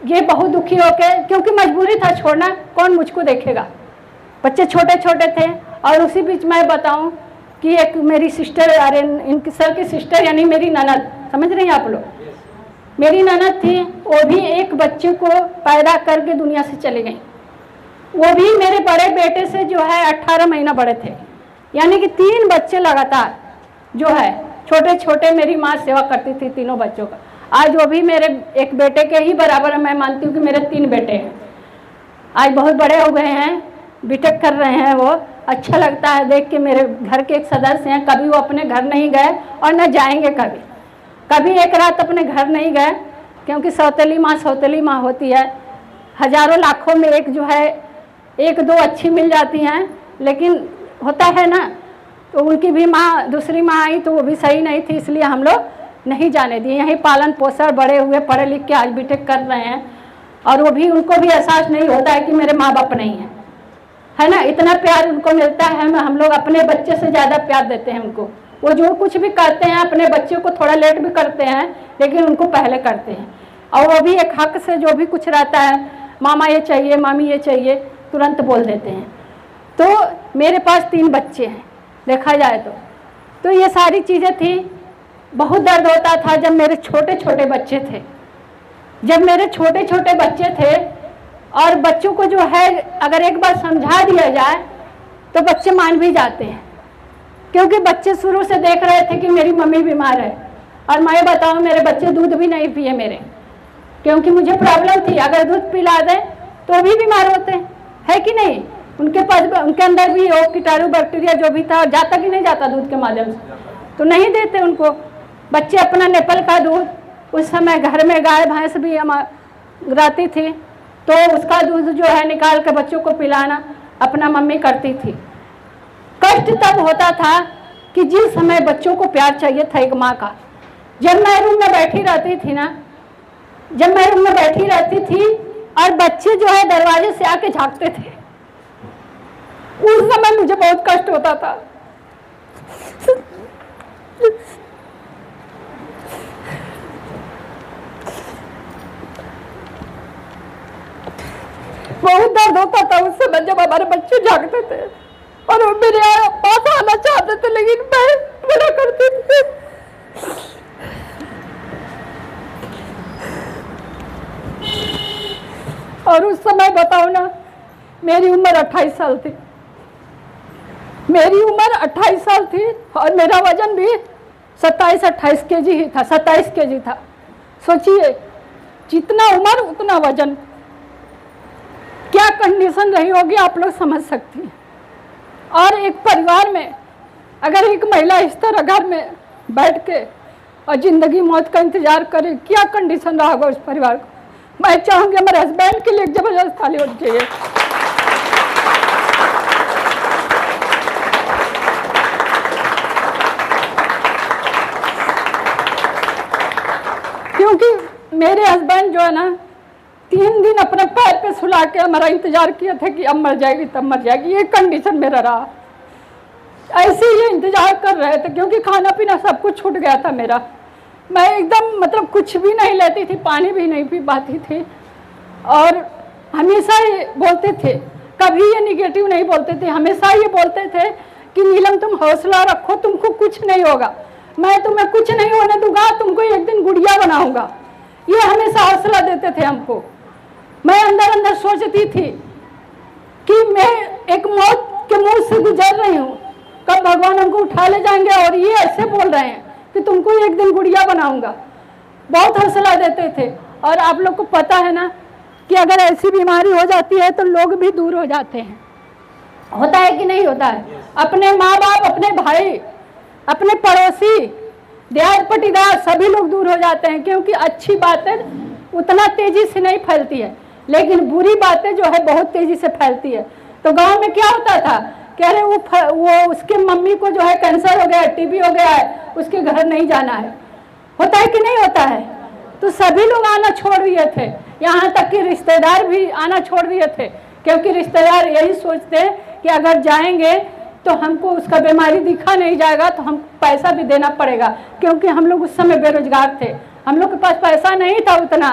ये बहुत दुखी होके, क्योंकि मजबूरी था छोड़ना, कौन मुझको देखेगा, बच्चे छोटे छोटे थे। और उसी बीच मैं बताऊं कि एक मेरी सिस्टर, अरे इनकी सर की सिस्टर यानी मेरी ननद, समझ रही हैं आप लोग, मेरी ननद थी, वो भी एक बच्चे को पैदा करके दुनिया से चले गई। वो भी मेरे बड़े बेटे से जो है 18 महीना बड़े थे, यानी कि 3 बच्चे लगातार जो है छोटे छोटे मेरी माँ सेवा करती थी तीनों बच्चों का। आज वो भी मेरे एक बेटे के ही बराबर, मैं मानती हूँ कि मेरे 3 बेटे हैं, आज बहुत बड़े हो गए हैं, बीटेक कर रहे हैं। वो अच्छा लगता है देख के, मेरे घर के एक सदस्य हैं, कभी वो अपने घर नहीं गए और न जाएंगे कभी। कभी एक रात अपने घर नहीं गए, क्योंकि सौतेली माँ होती है, हजारों लाखों में एक जो है 1-2 अच्छी मिल जाती हैं, लेकिन होता है ना। तो उनकी भी माँ, दूसरी माँ आई तो वो भी सही नहीं थी, इसलिए हम लोग नहीं जाने दिए। यहीं पालन पोषण बड़े हुए, पढ़े लिख के आज बीटेक कर रहे हैं, और वो भी, उनको भी एहसास नहीं होता है कि मेरे माँ बाप नहीं हैं, है ना। इतना प्यार उनको मिलता है, हम लोग अपने बच्चे से ज़्यादा प्यार देते हैं उनको। वो जो कुछ भी करते हैं अपने बच्चे को थोड़ा लेट भी करते हैं, लेकिन उनको पहले करते हैं। और वो भी एक हक से जो भी कुछ रहता है, मामा ये चाहिए, मामी ये चाहिए, तुरंत बोल देते हैं। तो मेरे पास 3 बच्चे हैं देखा जाए तो ये सारी चीज़ें थी। बहुत दर्द होता था जब मेरे छोटे छोटे बच्चे थे, और बच्चों को जो है अगर एक बार समझा दिया जाए तो बच्चे मान भी जाते हैं, क्योंकि बच्चे शुरू से देख रहे थे कि मेरी मम्मी बीमार है। और मैं बताऊं, मेरे बच्चे दूध भी नहीं पिए मेरे, क्योंकि मुझे प्रॉब्लम थी, अगर दूध पिला दें तो भी बीमार होते हैं, है कि नहीं। उनके पास उनके अंदर भी वो कीटाणु बैक्टीरिया जो भी था जाता कि नहीं जाता दूध के माध्यम से, तो नहीं देते उनको। बच्चे अपना नेपल का दूध, उस समय घर में गाय भैंस भी रहती थी, तो उसका दूध जो है निकाल के बच्चों को पिलाना अपना मम्मी करती थी। कष्ट तब होता था कि जिस समय बच्चों को प्यार चाहिए था एक माँ का। जब मैं रूम में बैठी रहती थी और बच्चे जो है दरवाजे से आके झांकते थे, उस समय मुझे बहुत कष्ट होता था। बहुत दर्द होता था उस समय जब हमारे बच्चे जागते थे और वो मेरे पास आना चाहते थे, लेकिन मैं मना करती थी। और उस समय बताओ ना, मेरी उम्र 28 साल थी, मेरी उम्र 28 साल थी और मेरा वजन भी 27-28 केजी ही था, 27 केजी था। सोचिए, जितना उम्र उतना वजन, क्या कंडीशन रही होगी आप लोग समझ सकती हैं। और एक परिवार में अगर एक महिला इस तरह घर में बैठ के और जिंदगी मौत का इंतजार करे, क्या कंडीशन रहा होगा उस परिवार को। मैं चाहूंगी हमारे हस्बैंड के लिए एक जबरदस्त ताली होनी चाहिए। क्योंकि मेरे हस्बैंड जो है ना, 3 दिन अपने पैर पे सुला के हमारा इंतजार किए थे कि अब मर जाएगी तब मर जाएगी। ये कंडीशन मेरा रहा, ऐसे ही इंतजार कर रहे थे, क्योंकि खाना पीना सब कुछ छूट गया था मेरा। मैं एकदम मतलब कुछ भी नहीं लेती थी, पानी भी नहीं पी पाती थी, और हमेशा ये बोलते थे, कभी ये निगेटिव नहीं बोलते थे, हमेशा ये बोलते थे कि नीलम तुम हौसला रखो, तुमको कुछ नहीं होगा, मैं तुम्हें कुछ नहीं होने दूंगा, तुमको एक दिन गुड़िया बनाऊंगा। ये हमेशा हौसला देते थे हमको। मैं अंदर अंदर सोचती थी कि मैं एक मौत के मुंह से गुजर रही हूँ, कब भगवान हमको उठा ले जाएंगे, और ये ऐसे बोल रहे हैं कि तुमको एक दिन गुड़िया बनाऊंगा। बहुत हौसला देते थे। और आप लोग को पता है ना कि अगर ऐसी बीमारी हो जाती है तो लोग भी दूर हो जाते हैं, होता है कि नहीं होता है। अपने माँ बाप, अपने भाई, अपने पड़ोसी, देहात पटीदार सभी लोग दूर हो जाते हैं, क्योंकि अच्छी बातें उतना तेजी से नहीं फैलती है, लेकिन बुरी बातें जो है बहुत तेजी से फैलती है। तो गांव में क्या होता था, कह रहे वो उसके मम्मी को जो है कैंसर हो गया है, टीबी हो गया है, उसके घर नहीं जाना है। होता है कि नहीं होता है। तो सभी लोग आना छोड़ दिए थे, यहाँ तक कि रिश्तेदार भी आना छोड़ दिए थे, क्योंकि रिश्तेदार यही सोचते हैं कि अगर जाएंगे तो हमको उसका बीमारी दिखा नहीं जाएगा तो हम पैसा भी देना पड़ेगा, क्योंकि हम लोग उस समय बेरोजगार थे, हम लोग के पास पैसा नहीं था उतना,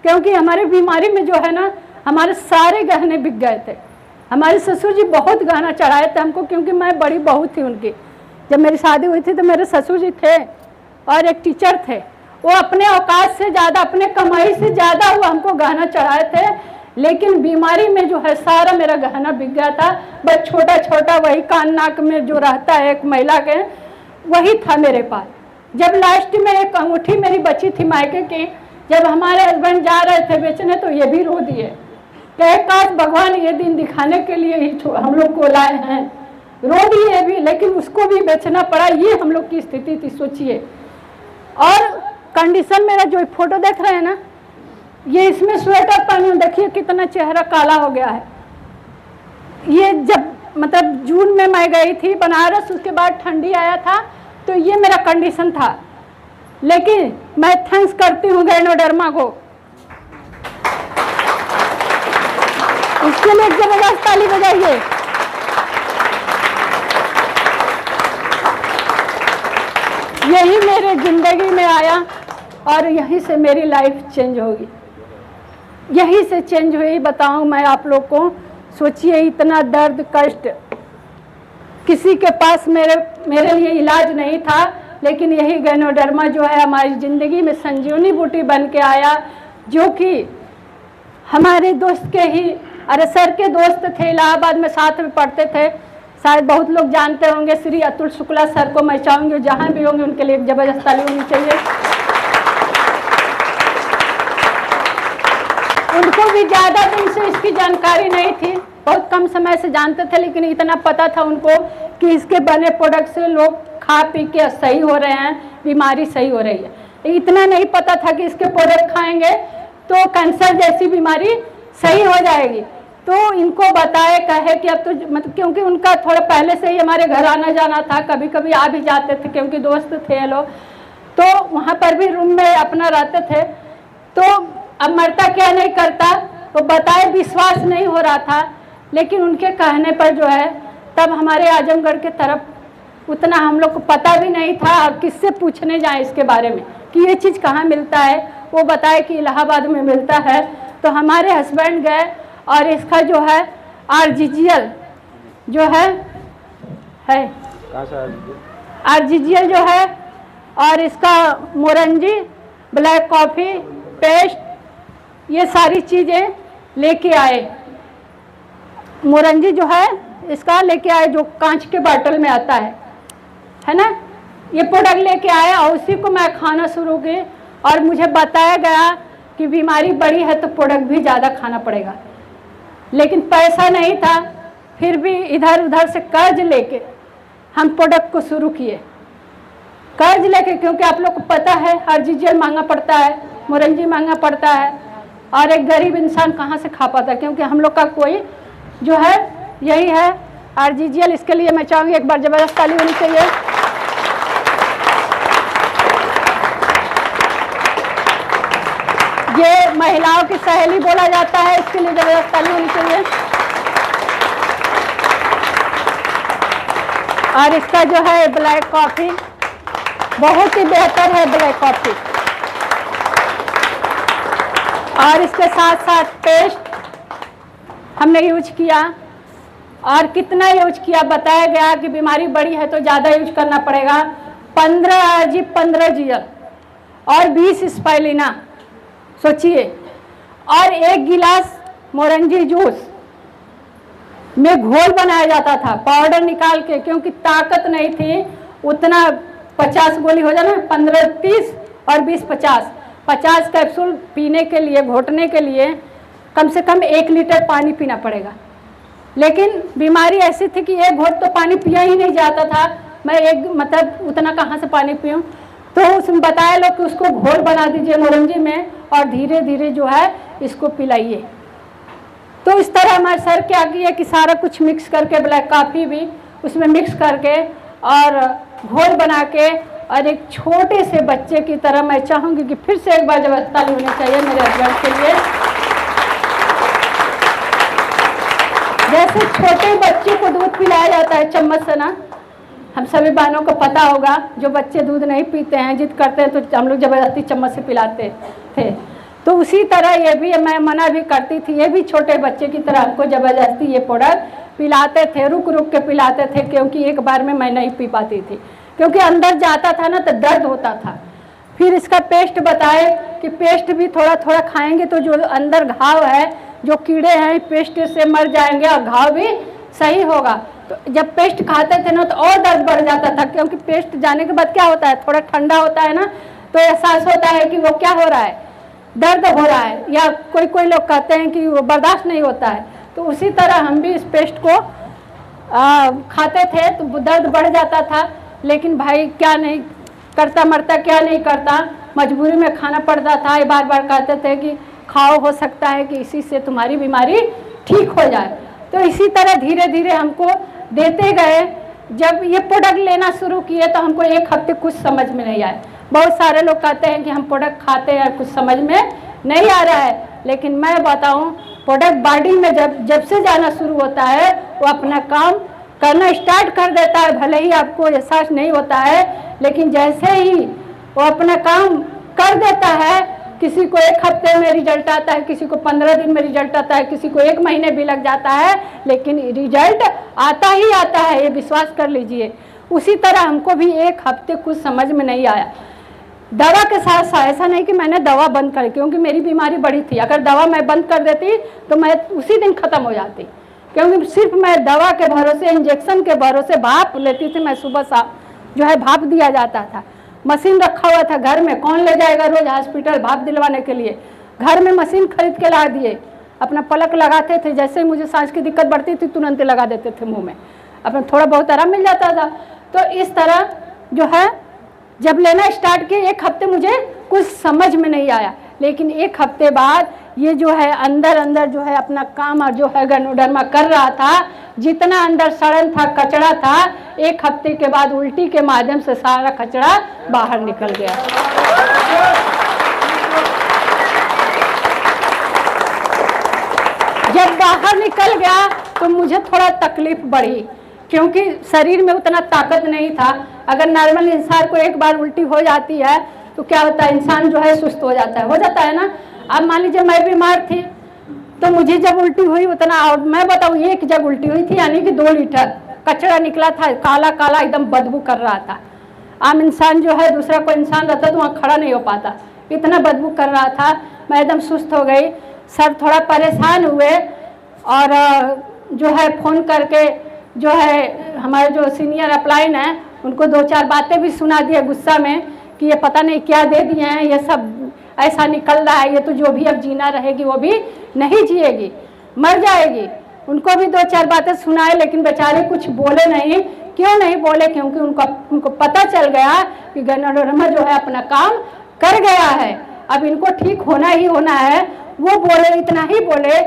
क्योंकि हमारी बीमारी में जो है ना हमारे सारे गहने बिक गए थे। हमारे ससुर जी बहुत गहना चढ़ाए थे हमको, क्योंकि मैं बड़ी बहू थी उनकी। जब मेरी शादी हुई थी तो मेरे ससुर जी थे और एक टीचर थे, वो अपने औकात से ज़्यादा, अपने कमाई से ज़्यादा वो हमको गहना चढ़ाए थे, लेकिन बीमारी में जो है सारा मेरा गहना बिक गया था। बस छोटा छोटा वही कान नाक में जो रहता है एक महिला के, वही था मेरे पास। जब लास्ट में एक अंगूठी मेरी बची थी मायके की, जब हमारे हस्बैंड जा रहे थे बेचने तो ये भी रो दिए, कहे काश भगवान ये दिन दिखाने के लिए ही हम लोग को लाए हैं। रो दिए भी, लेकिन उसको भी बेचना पड़ा। ये हम लोग की स्थिति थी, सोचिए। और कंडीशन मेरा जो फोटो देख रहे हैं ना, ये इसमें स्वेटर पहनी हूँ, देखिए कितना चेहरा काला हो गया है। ये जब मतलब जून में मैं गई थी बनारस, उसके बाद ठंडी आया था, तो ये मेरा कंडीशन था। लेकिन मैं थैंक्स करती हूँ गैनोडर्मा को, उसके लिए एक जबरदस्त ताली बजाइए। यही मेरे जिंदगी में आया और यहीं से मेरी लाइफ चेंज होगी, यहीं से चेंज हुई। बताऊं मैं आप लोग को, सोचिए इतना दर्द कष्ट, किसी के पास मेरे लिए इलाज नहीं था, लेकिन यही गैनोडर्मा जो है हमारी ज़िंदगी में संजीवनी बूटी बन के आया, जो कि हमारे दोस्त के ही अरे सर के दोस्त थे, इलाहाबाद में साथ में पढ़ते थे, शायद बहुत लोग जानते होंगे, श्री अतुल शुक्ला सर को मैं चाहूँगी जहाँ भी होंगे उनके लिए जबरदस्त ताली होनी चाहिए। उनको भी ज़्यादा दिन से इसकी जानकारी नहीं थी, बहुत कम समय से जानते थे, लेकिन इतना पता था उनको कि इसके बने प्रोडक्ट से लोग खा पी के सही हो रहे हैं, बीमारी सही हो रही है। इतना नहीं पता था कि इसके प्रोडक्ट खाएंगे तो कैंसर जैसी बीमारी सही हो जाएगी। तो इनको बताए कहे कि अब तो मतलब, क्योंकि उनका थोड़ा पहले से ही हमारे घर आना जाना था, कभी कभी आ भी जाते थे क्योंकि दोस्त थे लोग, तो वहाँ पर भी रूम में अपना रहते थे। तो अब मरता क्या नहीं करता, तो बताए विश्वास नहीं हो रहा था, लेकिन उनके कहने पर जो है तब हमारे आजमगढ़ के तरफ उतना हम लोग को पता भी नहीं था और किससे पूछने जाए इसके बारे में कि ये चीज़ कहाँ मिलता है। वो बताए कि इलाहाबाद में मिलता है। तो हमारे हस्बैंड गए और इसका जो है RGGL जो है RGGL जो है, और इसका मोरंजी, ब्लैक कॉफ़ी, पेस्ट, ये सारी चीज़ें लेके आए। मोरंजी जो है इसका लेके आए जो कांच के बॉटल में आता है ना, ये प्रोडक्ट लेके आए और उसी को मैं खाना शुरू की। और मुझे बताया गया कि बीमारी बड़ी है तो प्रोडक्ट भी ज़्यादा खाना पड़ेगा, लेकिन पैसा नहीं था, फिर भी इधर उधर से कर्ज लेके हम प्रोडक्ट को शुरू किए। कर्ज लेके, क्योंकि आप लोग को पता है RGGL महंगा पड़ता है, मोरंजी महंगा पड़ता है, और एक गरीब इंसान कहाँ से खा पाता है, क्योंकि हम लोग का कोई जो है यही है RGGL। इसके लिए मैं चाहूँगी एक बार जबरदस्त ताली होनी चाहिए। ये महिलाओं की सहेली बोला जाता है, इसके लिए जबरदस्त ताली होनी चाहिए। और इसका जो है ब्लैक कॉफ़ी बहुत ही बेहतर है, ब्लैक कॉफ़ी। और इसके साथ साथ पेस्ट हमने यूज किया, और कितना यूज किया बताया गया कि बीमारी बड़ी है तो ज़्यादा यूज करना पड़ेगा। 15 RG 15 GL और 20 स्पाइलिना, सोचिए। और 1 गिलास मोरंजी जूस में घोल बनाया जाता था पाउडर निकाल के, क्योंकि ताकत नहीं थी उतना। 50 गोली हो जाना, 15 30 और 20 50 कैप्सूल पीने के लिए, घोटने के लिए कम से कम 1 लीटर पानी पीना पड़ेगा। लेकिन बीमारी ऐसी थी कि एक घोट तो पानी पिया ही नहीं जाता था। मैं एक मतलब उतना कहाँ से पानी पीऊँ, तो उसमें बताया लोग कि उसको घोल बना दीजिए मोरंजी में और धीरे धीरे जो है इसको पिलाइए। तो इस तरह हमारे सर क्या किए कि सारा कुछ मिक्स करके, ब्लैक कॉफ़ी भी उसमें मिक्स करके और घोल बना के, और एक छोटे से बच्चे की तरह मैं चाहूँगी कि फिर से एक बार जब ताली होनी चाहिए मेरे हस्बैंड के लिए। जैसे छोटे बच्चे को दूध पिलाया जाता है चम्मच से ना, हम सभी बहनों को पता होगा, जो बच्चे दूध नहीं पीते हैं, जिद करते हैं, तो हम लोग ज़बरदस्ती चम्मच से पिलाते थे। तो उसी तरह ये भी मैं मना भी करती थी, ये भी छोटे बच्चे की तरह हमको ज़बरदस्ती ये प्रोडक्ट पिलाते थे, रुक रुक के पिलाते थे, क्योंकि एक बार में मैं नहीं पी पाती थी, क्योंकि अंदर जाता था ना तो दर्द होता था। फिर इसका पेस्ट बताए कि पेस्ट भी थोड़ा थोड़ा खाएंगे तो जो अंदर घाव है, जो कीड़े हैं, पेस्ट से मर जाएंगे और घाव भी सही होगा। तो जब पेस्ट खाते थे ना तो और दर्द बढ़ जाता था, क्योंकि पेस्ट जाने के बाद क्या होता है, थोड़ा ठंडा होता है ना, तो एहसास होता है कि वो क्या हो रहा है, दर्द हो रहा है, या कोई कोई लोग कहते हैं कि वो बर्दाश्त नहीं होता है। तो उसी तरह हम भी इस पेस्ट को खाते थे तो दर्द बढ़ जाता था। लेकिन भाई क्या नहीं करता, मरता क्या नहीं करता, मजबूरी में खाना पड़ता था। ये बार बार कहते थे कि खाओ, हो सकता है कि इसी से तुम्हारी बीमारी ठीक हो जाए। तो इसी तरह धीरे धीरे हमको देते गए। जब ये प्रोडक्ट लेना शुरू किए तो हमको 1 हफ्ते कुछ समझ में नहीं आया। बहुत सारे लोग कहते हैं कि हम प्रोडक्ट खाते हैं, कुछ समझ में नहीं आ रहा है, लेकिन मैं बताऊं, प्रोडक्ट बॉडी में जब से जाना शुरू होता है वो अपना काम करना स्टार्ट कर देता है। भले ही आपको एहसास नहीं होता है, लेकिन जैसे ही वो अपना काम कर देता है, किसी को 1 हफ्ते में रिजल्ट आता है, किसी को 15 दिन में रिजल्ट आता है, किसी को 1 महीने भी लग जाता है, लेकिन रिजल्ट आता ही आता है, ये विश्वास कर लीजिए। उसी तरह हमको भी 1 हफ्ते कुछ समझ में नहीं आया। दवा के साथ साथ ऐसा नहीं कि मैंने दवा बंद कर, क्योंकि मेरी बीमारी बड़ी थी। अगर दवा मैं बंद कर देती तो मैं उसी दिन ख़त्म हो जाती, क्योंकि सिर्फ मैं दवा के भरोसे, इंजेक्शन के भरोसे भाप लेती थी। मैं सुबह शाम जो है भाप दिया जाता था। मशीन रखा हुआ था घर में, कौन ले जाएगा रोज़ हॉस्पिटल भाप दिलवाने के लिए। घर में मशीन खरीद के ला दिए, अपना पलक लगाते थे। जैसे ही मुझे सांस की दिक्कत बढ़ती थी तुरंत लगा देते थे मुँह में, अपना थोड़ा बहुत आराम मिल जाता था। तो इस तरह जो है जब लेना स्टार्ट किए, 1 हफ्ते मुझे कुछ समझ में नहीं आया, लेकिन 1 हफ्ते बाद ये जो है अंदर अंदर जो है अपना काम और जो है गैनोडर्मा कर रहा था। जितना अंदर सड़न था, कचरा था, 1 हफ्ते के बाद उल्टी के माध्यम से सारा कचरा बाहर निकल गया। जब बाहर निकल गया तो मुझे थोड़ा तकलीफ बढ़ी, क्योंकि शरीर में उतना ताकत नहीं था। अगर नॉर्मल इंसान को एक बार उल्टी हो जाती है तो क्या होता है, इंसान जो है सुस्त हो जाता है ना। अब मान लीजिए मैं बीमार थी तो मुझे जब उल्टी हुई उतना, और मैं बताऊँ 1 जगह उल्टी हुई थी, यानी कि 2 लीटर कचरा निकला था, काला काला एकदम बदबू कर रहा था। आम इंसान जो है, दूसरा कोई इंसान रहता तो वहाँ खड़ा नहीं हो पाता, इतना बदबू कर रहा था। मैं एकदम सुस्त हो गई। सर थोड़ा परेशान हुए और जो है फ़ोन करके जो है हमारे जो सीनियर अपलाइन हैं उनको 2-4 बातें भी सुना दिए गुस्सा में कि ये पता नहीं क्या दे दिए हैं, ये सब ऐसा निकल रहा है, ये तो जो भी अब जीना रहेगी वो भी नहीं जिएगी, मर जाएगी। उनको भी 2-4 बातें सुनाए, लेकिन बेचारे कुछ बोले नहीं। क्यों नहीं बोले? क्योंकि उनको पता चल गया कि गैनोडर्मा जो है अपना काम कर गया है, अब इनको ठीक होना ही होना है। वो बोले, इतना ही बोले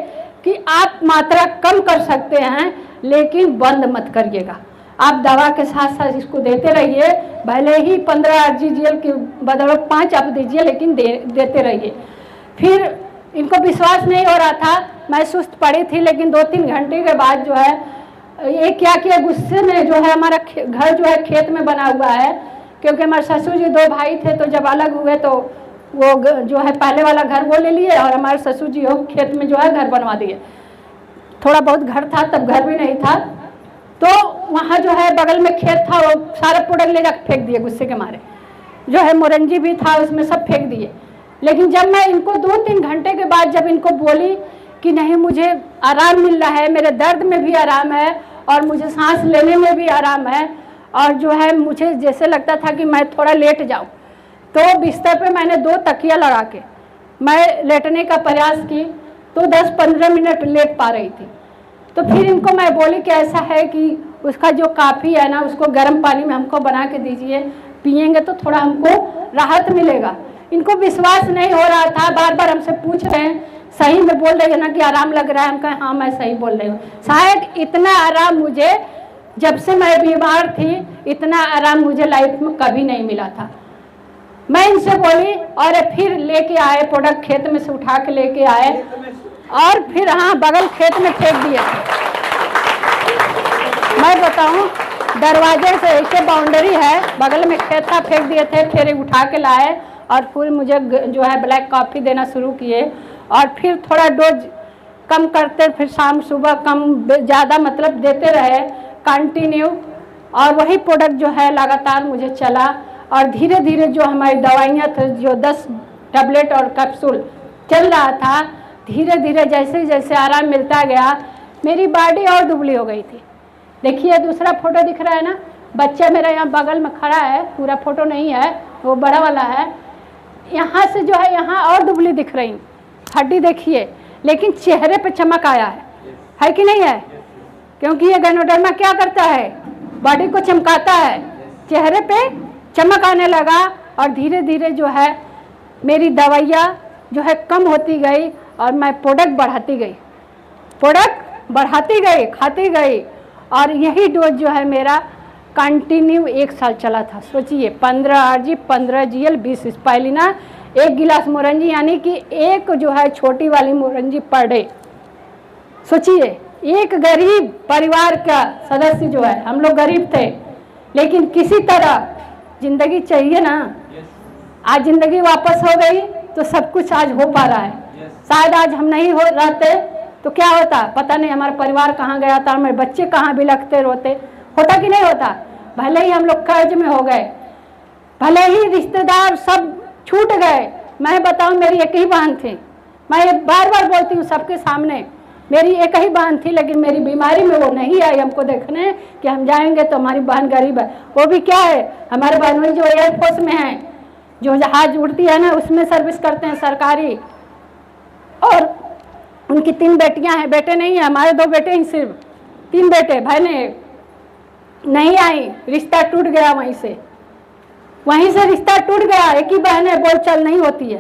कि आप मात्रा कम कर सकते हैं लेकिन बंद मत करिएगा। आप दवा के साथ साथ इसको देते रहिए, भले ही 15 RGGL के बदले 5 आप दीजिए, लेकिन देते रहिए। फिर इनको विश्वास नहीं हो रहा था, मैं सुस्त पड़ी थी। लेकिन 2-3 घंटे के बाद जो है ये क्या किया, गुस्से में जो है, हमारा घर जो है खेत में बना हुआ है, क्योंकि हमारे ससुर जी 2 भाई थे, तो जब अलग हुए तो वो जो है पहले वाला घर वो ले लिए और हमारे ससुर जी हो खेत में जो है घर बनवा दिए। थोड़ा बहुत घर था, तब घर भी नहीं था, तो वहाँ जो है बगल में खेत था, वो सारा प्रोडक्ट ले जाकर फेंक दिए गुस्से के मारे। जो है मोरंजी भी था उसमें, सब फेंक दिए। लेकिन जब मैं इनको 2-3 घंटे के बाद जब इनको बोली कि नहीं मुझे आराम मिल रहा है, मेरे दर्द में भी आराम है और मुझे सांस लेने में भी आराम है, और जो है मुझे जैसे लगता था कि मैं थोड़ा लेट जाऊँ, तो बिस्तर पे मैंने 2 तकिया लगा के मैं लेटने का प्रयास की, तो 10-15 मिनट लेट पा रही थी। तो फिर इनको मैं बोली कि ऐसा है कि उसका जो काफ़ी है ना, उसको गर्म पानी में हमको बना के दीजिए, पिएंगे तो थोड़ा हमको राहत मिलेगा। इनको विश्वास नहीं हो रहा था, बार बार हमसे पूछ रहे हैं सही में बोल रही है ना कि आराम लग रहा है। हम कहें हाँ मैं सही बोल रही हूँ। शायद इतना आराम मुझे जब से मैं बीमार थी, इतना आराम मुझे लाइफ में कभी नहीं मिला था। मैं इनसे बोली और फिर लेके आए प्रोडक्ट, खेत में से उठा के लेके आए और फिर हाँ बगल खेत में फेंक दिए थे। मैं बताऊँ, दरवाजे से ऐसे बाउंड्री है, बगल में खेत था, फेंक दिए थे। फिर उठा के लाए और फिर मुझे जो है ब्लैक कॉफ़ी देना शुरू किए, और फिर थोड़ा डोज कम करते, फिर शाम सुबह कम ज़्यादा मतलब देते रहे कंटिन्यू। और वही प्रोडक्ट जो है लगातार मुझे चला, और धीरे धीरे जो हमारी दवाइयाँ थी, जो 10 टैबलेट और कैप्सूल चल रहा था, धीरे धीरे जैसे जैसे आराम मिलता गया, मेरी बॉडी और दुबली हो गई थी। देखिए दूसरा फोटो दिख रहा है ना, बच्चा मेरा यहाँ बगल में खड़ा है, पूरा फोटो नहीं है, वो बड़ा वाला है। यहाँ से जो है यहाँ और दुबली दिख रही, हड्डी देखिए, लेकिन चेहरे पे चमक आया है कि नहीं है? क्योंकि ये गैनोडर्मा क्या करता है, बॉडी को चमकाता है, चेहरे पे चमक आने लगा। और धीरे धीरे जो है मेरी दवाइयाँ जो है कम होती गई और मैं प्रोडक्ट बढ़ाती गई, खाती गई। और यही डोज जो है मेरा कंटिन्यू 1 साल चला था। सोचिए 15 RG, 15 GL, 20 स्पाइलिना, 1 गिलास मोरंजी, यानी कि एक जो है छोटी वाली मोरंजी पर डे। सोचिए एक गरीब परिवार का सदस्य जो है, हम लोग गरीब थे लेकिन किसी तरह जिंदगी चाहिए ना। आज जिंदगी वापस हो गई तो सब कुछ आज हो पा रहा है। शायद आज हम नहीं हो रहते तो क्या होता पता नहीं, हमारा परिवार कहाँ गया था, हमारे बच्चे कहाँ बिलखते रोते, होता कि नहीं होता। भले ही हम लोग कर्ज में हो गए, भले ही रिश्तेदार सब छूट गए, मैं बताऊं मेरी एक ही बहन थी, मैं ये बार बार बोलती हूँ सबके सामने, मेरी एक ही बहन थी, लेकिन मेरी बीमारी में वो नहीं आई हमको देखने कि हम जाएंगे तो हमारी बहन गरीब है। वो भी क्या है, हमारे बहनोई जो एयरफोर्स में है, जो जहाज उड़ती है ना, उसमें सर्विस करते हैं सरकारी, और उनकी 3 बेटियां हैं, बेटे नहीं है, हमारे 2 बेटे ही, सिर्फ 3 बेटे, बहनें नहीं आई, रिश्ता टूट गया वहीं से रिश्ता टूट गया। एक ही बहन है, बोलचाल नहीं होती है।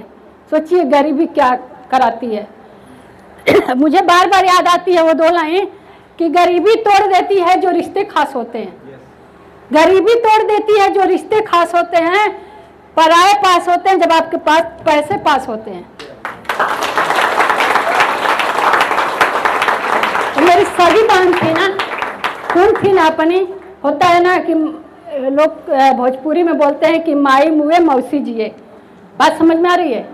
सोचिए गरीबी क्या कराती है। मुझे बार बार याद आती है वो 2 लाइन कि गरीबी तोड़ देती है जो रिश्ते खास होते हैं, गरीबी तोड़ देती है जो रिश्ते खास होते हैं, पराये पास होते हैं जब आपके पास पैसे पास होते हैं। मेरी सभी बहन थी ना, खून थी ना अपनी, होता है ना कि लोग भोजपुरी में बोलते हैं कि माई मुए मौसी जिए, बात समझ में आ रही है?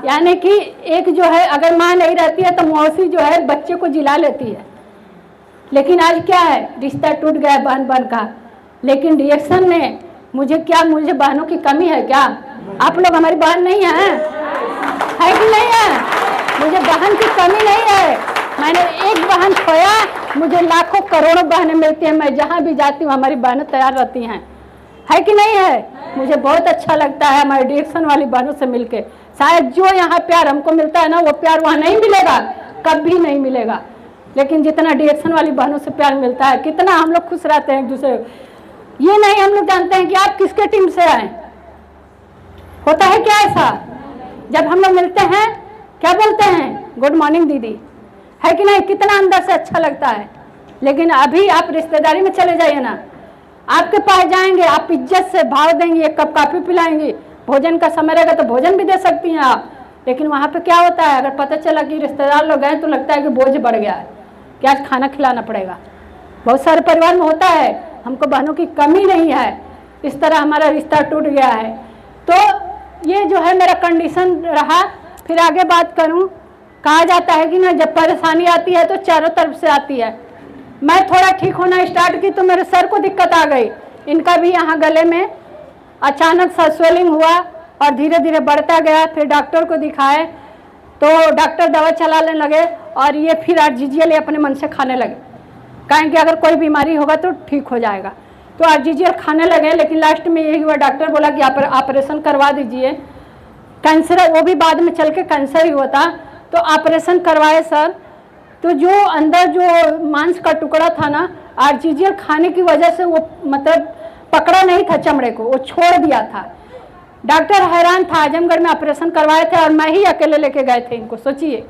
यानी कि एक जो है अगर माँ नहीं रहती है तो मौसी जो है बच्चे को जिला लेती है। लेकिन आज क्या है, रिश्ता टूट गया बहन बहन का। लेकिन रिएक्शन ने मुझे बहनों की कमी है क्या? आप लोग हमारी बहन नहीं है कि नहीं है? मुझे बहन की कमी नहीं है। मैंने एक बहन खोया, मुझे लाखों करोड़ों बहनें मिलती हैं, मैं जहाँ भी जाती हूँ हमारी बहनें तैयार रहती हैं, है कि नहीं है? मुझे बहुत अच्छा लगता है हमारे डिएक्शन वाली बहनों से मिलके। शायद जो यहाँ प्यार हमको मिलता है ना, वो प्यार वहाँ नहीं मिलेगा, कभी नहीं मिलेगा। लेकिन जितना डिएक्शन वाली बहनों से प्यार मिलता है, कितना हम लोग खुश रहते हैं एक दूसरे। ये नहीं हम लोग जानते हैं कि आप किसके टीम से आए, होता है क्या ऐसा? जब हम लोग मिलते हैं क्या बोलते हैं, गुड मॉर्निंग दीदी, है कि नहीं? कितना अंदर से अच्छा लगता है। लेकिन अभी आप रिश्तेदारी में चले जाइए ना, आपके पास जाएंगे, आप इज्जत से भाव देंगे, 1 कप कॉफी पिलाएंगे, भोजन का समय रहेगा तो भोजन भी दे सकती हैं आप। लेकिन वहाँ पे क्या होता है, अगर पता चला कि रिश्तेदार लोग गए तो लगता है कि बोझ बढ़ गया है, कि आज खाना खिलाना पड़ेगा। बहुत सारे परिवार में होता है, हमको बहनों की कमी नहीं है, इस तरह हमारा रिश्ता टूट गया है। तो ये जो है मेरा कंडीशन रहा। फिर आगे बात करूँ, कहा जाता है कि ना जब परेशानी आती है तो चारों तरफ से आती है। मैं थोड़ा ठीक होना स्टार्ट की तो मेरे सर को दिक्कत आ गई, इनका भी यहाँ गले में अचानक सा स्वेलिंग हुआ और धीरे धीरे बढ़ता गया। फिर डॉक्टर को दिखाए तो डॉक्टर दवा चलाने लगे और ये फिर आरजीजीएल अपने मन से खाने लगे, कहें कि अगर कोई बीमारी होगा तो ठीक हो जाएगा। तो आरजीजीएल खाने लगे, लेकिन लास्ट में यही हुआ, डॉक्टर बोला कि ऑपरेशन करवा दीजिए। कैंसर, वो भी बाद में चल के कैंसर ही होता, तो ऑपरेशन करवाए सर। तो जो अंदर जो मांस का टुकड़ा था ना, आरजीजीएल खाने की वजह से वो मतलब पकड़ा नहीं था चमड़े को, वो छोड़ दिया था। डॉक्टर हैरान था, आजमगढ़ में ऑपरेशन करवाए थे और मैं ही अकेले लेके गए थे इनको। सोचिए,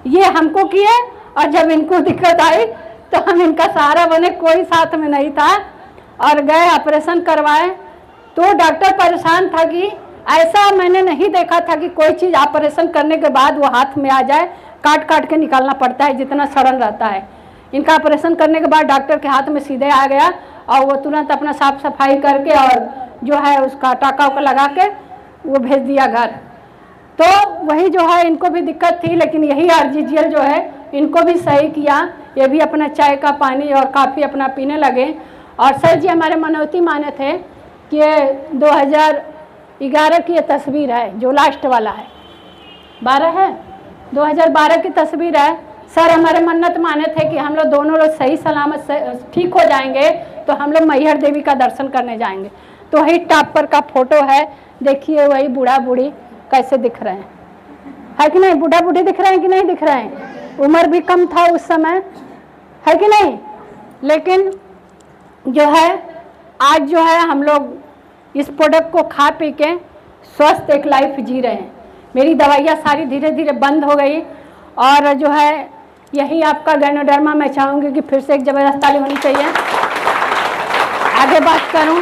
ये हमको किए और जब इनको दिक्कत आई तो हम इनका सहारा बने, कोई साथ में नहीं था, और गए ऑपरेशन करवाए। तो डॉक्टर परेशान था कि ऐसा मैंने नहीं देखा था कि कोई चीज़ ऑपरेशन करने के बाद वो हाथ में आ जाए, काट काट के निकालना पड़ता है, जितना सड़न रहता है। इनका ऑपरेशन करने के बाद डॉक्टर के हाथ में सीधे आ गया और वो तुरंत अपना साफ सफाई करके और जो है उसका टाका उका लगा के वो भेज दिया घर। तो वही जो है इनको भी दिक्कत थी, लेकिन यही आरजीजीएल जो है इनको भी सही किया। ये भी अपना चाय का पानी और काफ़ी अपना पीने लगे। और सर जी हमारे मनौती माने थे कि 2011 की ये तस्वीर है, जो लास्ट वाला है, 12 है, 2012 की तस्वीर है। सर हमारे मन्नत माने थे कि हम लोग दोनों लोग सही सलामत से ठीक हो जाएंगे तो हम लोग मैहर देवी का दर्शन करने जाएंगे। तो वही टॉप पर का फोटो है, देखिए वही बूढ़ा बूढ़ी कैसे दिख रहे हैं, है कि नहीं? बूढ़ा बूढ़ी दिख रहे हैं कि नहीं दिख रहे हैं? उम्र भी कम था उस समय, है कि नहीं? लेकिन जो है आज जो है हम लोग इस प्रोडक्ट को खा पी के स्वस्थ एक लाइफ जी रहे हैं। मेरी दवाइयाँ सारी धीरे धीरे बंद हो गई और जो है यही आपका गैनोडर्मा, मैं चाहूँगी कि फिर से एक ज़बरदस्त ताली होनी चाहिए। आगे बात करूँ,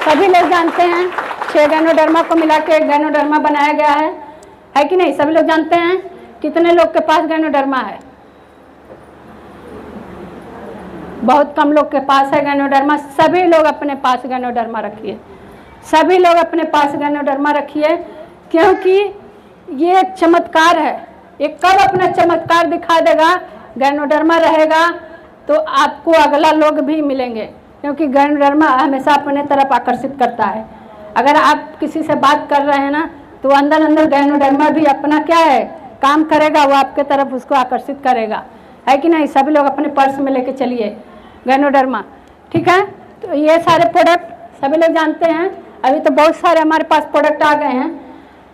सभी लोग जानते हैं 6 गैनोडर्मा को मिला के एक गैनोडर्मा बनाया गया है कि नहीं? सभी लोग जानते हैं। कितने लोग के पास गैनोडर्मा है? बहुत कम लोग के पास है गैनोडर्मा। सभी लोग अपने पास गैनोडर्मा रखिए, सभी लोग अपने पास गैनोडर्मा रखिए, क्योंकि ये एक चमत्कार है। ये कब अपना चमत्कार दिखा देगा, गैनोडर्मा रहेगा तो आपको अगला लोग भी मिलेंगे, क्योंकि गैनोडर्मा हमेशा अपने तरफ आकर्षित करता है। अगर आप किसी से बात कर रहे हैं ना तो अंदर अंदर गैनोडर्मा भी अपना क्या है काम करेगा, वो आपके तरफ उसको आकर्षित करेगा, है कि नहीं। सभी लोग अपने पर्स में लेके चलिए गैनोडर्मा, ठीक है। तो ये सारे प्रोडक्ट सभी लोग जानते हैं। अभी तो बहुत सारे हमारे पास प्रोडक्ट आ गए हैं,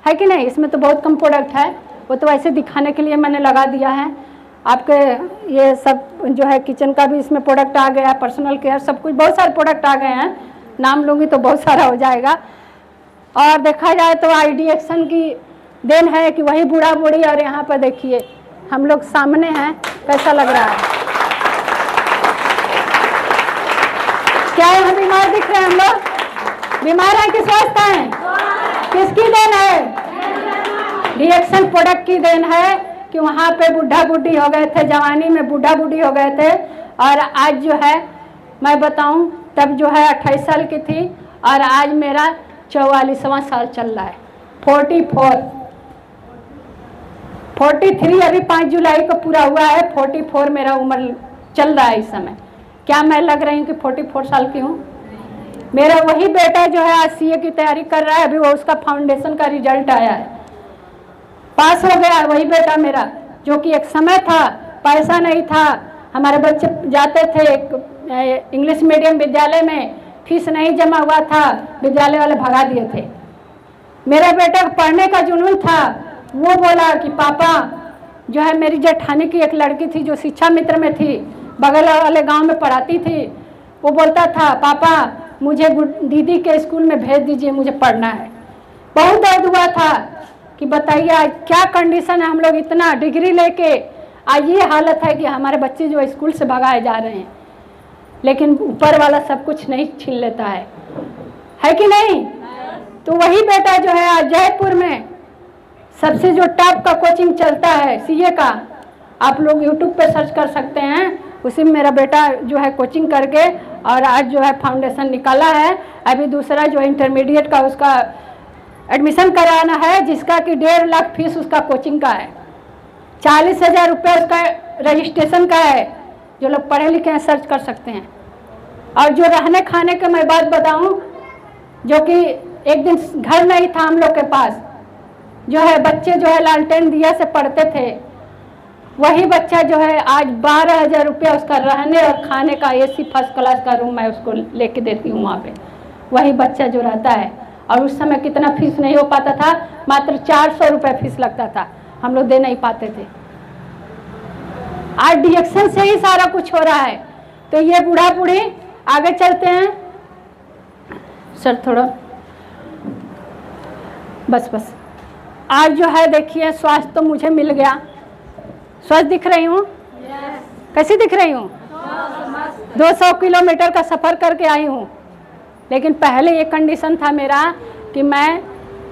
है कि नहीं। इसमें तो बहुत कम प्रोडक्ट है, वो तो ऐसे दिखाने के लिए मैंने लगा दिया है। आपके ये सब जो है किचन का भी इसमें प्रोडक्ट आ गया, पर्सनल केयर सब कुछ, बहुत सारे प्रोडक्ट आ गए हैं। नाम लूँगी तो बहुत सारा हो जाएगा। और देखा जाए तो ID एक्शन की देन है कि वही बूढ़ा बूढ़ी, और यहाँ पर देखिए हम लोग सामने हैं, कैसा लग रहा है। क्या यहाँ बीमार दिख रहे हैं हम लोग? बीमार हैं कि स्वस्थ हैं? किसकी देन है? रिएक्शन प्रोडक्ट की देन है कि वहाँ पे बूढ़ा बूढ़ी हो गए थे, जवानी में बूढ़ा बूढ़ी हो गए थे, और आज जो है मैं बताऊं तब जो है 28 साल की थी और आज मेरा 44वां साल चल रहा है। 43 अभी 5 जुलाई को पूरा हुआ है। 44 मेरा उम्र चल रहा है इस समय। क्या मैं लग रही हूँ कि 44 साल की हूँ? मेरा वही बेटा जो है आज CA की तैयारी कर रहा है, अभी वो उसका फाउंडेशन का रिजल्ट आया है, पास हो गया। वही बेटा मेरा जो कि एक समय था पैसा नहीं था, हमारे बच्चे जाते थे एक इंग्लिश मीडियम विद्यालय में, फीस नहीं जमा हुआ था, विद्यालय वाले भगा दिए थे। मेरा बेटा पढ़ने का जुनून था, वो बोला कि पापा जो है, मेरी जेठानी की एक लड़की थी जो शिक्षा मित्र में थी, बगल वाले गांव में पढ़ाती थी, वो बोलता था पापा मुझे दीदी के स्कूल में भेज दीजिए, मुझे पढ़ना है। बहुत दर्द हुआ था कि बताइए आज क्या कंडीशन है, हम लोग इतना डिग्री लेके आज ये हालत है कि हमारे बच्चे जो स्कूल से भगाए जा रहे हैं। लेकिन ऊपर वाला सब कुछ नहीं छीन लेता है कि नहीं। तो वही बेटा जो है आज जयपुर में सबसे जो टॉप का कोचिंग चलता है CA का, आप लोग YouTube पे सर्च कर सकते हैं, उसी में मेरा बेटा जो है कोचिंग करके और आज जो है फाउंडेशन निकाला है। अभी दूसरा जो इंटरमीडिएट का उसका एडमिशन कराना है, जिसका कि 1.5 लाख फीस उसका कोचिंग का है, 40,000 रुपये उसका रजिस्ट्रेशन का है। जो लोग पढ़े लिखे हैं सर्च कर सकते हैं। और जो रहने खाने के मैं बात बताऊं, जो कि एक दिन घर नहीं था हम लोग के पास, जो है बच्चे जो है लालटेन दिया से पढ़ते थे, वही बच्चा जो है आज 12,000 रुपया उसका रहने और खाने का AC फर्स्ट क्लास का रूम मैं उसको लेके देती हूँ वहाँ पे, वही बच्चा जो रहता है। और उस समय कितना फीस नहीं हो पाता था, मात्र 400 रुपये फीस लगता था, हम लोग दे नहीं पाते थे। आज डिएक्शन से ही सारा कुछ हो रहा है। तो ये बूढ़ा बूढ़ी आगे चलते हैं सर, थोड़ा बस आज जो है देखिए स्वास्थ्य तो मुझे मिल गया। स्वस्थ दिख रही हूँ? कैसी दिख रही हूँ? 200 किलोमीटर का सफ़र करके आई हूँ। लेकिन पहले ये कंडीशन था मेरा कि मैं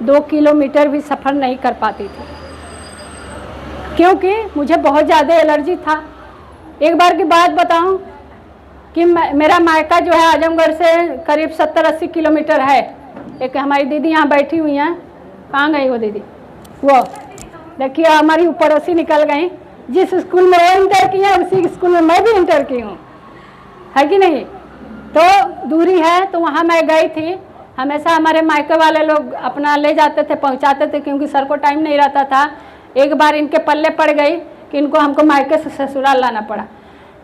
2 किलोमीटर भी सफ़र नहीं कर पाती थी, क्योंकि मुझे बहुत ज़्यादा एलर्जी था। एक बार की बात बताऊं कि मेरा मायका जो है आजमगढ़ से करीब 70-80 किलोमीटर है। एक हमारी दीदी यहाँ बैठी हुई हैं, कहाँ गई वो दीदी? वो देखिए हमारी पड़ोसी निकल गई। जिस स्कूल में वो इंटर की है उसी स्कूल में मैं भी इंटर की हूँ, है कि नहीं। तो दूरी है, तो वहाँ मैं गई थी। हमेशा हमारे मायके वाले लोग अपना ले जाते थे, पहुँचाते थे, क्योंकि सर को टाइम नहीं रहता था। एक बार इनके पल्ले पड़ गई कि इनको हमको मायके से ससुराल लाना पड़ा,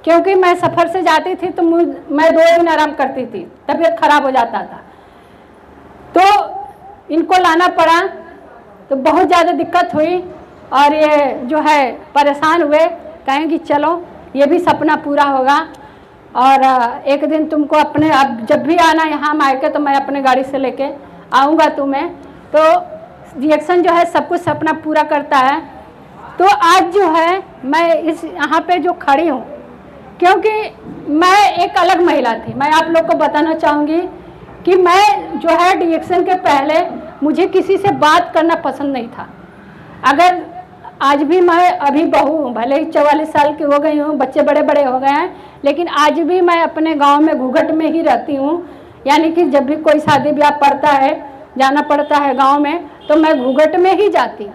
क्योंकि मैं सफ़र से जाती थी तो मैं 2 दिन आराम करती थी, तबीयत खराब हो जाता था, तो इनको लाना पड़ा। तो बहुत ज़्यादा दिक्कत हुई और ये जो है परेशान हुए, कहें कि चलो ये भी सपना पूरा होगा और एक दिन तुमको अपने, अब जब भी आना यहाँ मायके तो मैं अपने गाड़ी से लेके आऊँगा तुम्हें। तो रिएक्शन जो है सब कुछ सपना पूरा करता है। तो आज जो है मैं इस यहाँ पे जो खड़ी हूँ, क्योंकि मैं एक अलग महिला थी। मैं आप लोग को बताना चाहूँगी कि मैं जो है रिएक्शन के पहले मुझे किसी से बात करना पसंद नहीं था। अगर आज भी मैं अभी बहू हूँ, भले ही 44 साल की हो गई हूँ, बच्चे बड़े बड़े हो गए हैं, लेकिन आज भी मैं अपने गाँव में घूंघट में ही रहती हूँ। यानी कि जब भी कोई शादी ब्याह पड़ता है, जाना पड़ता है गांव में, तो मैं घूंघट में ही जाती हूँ।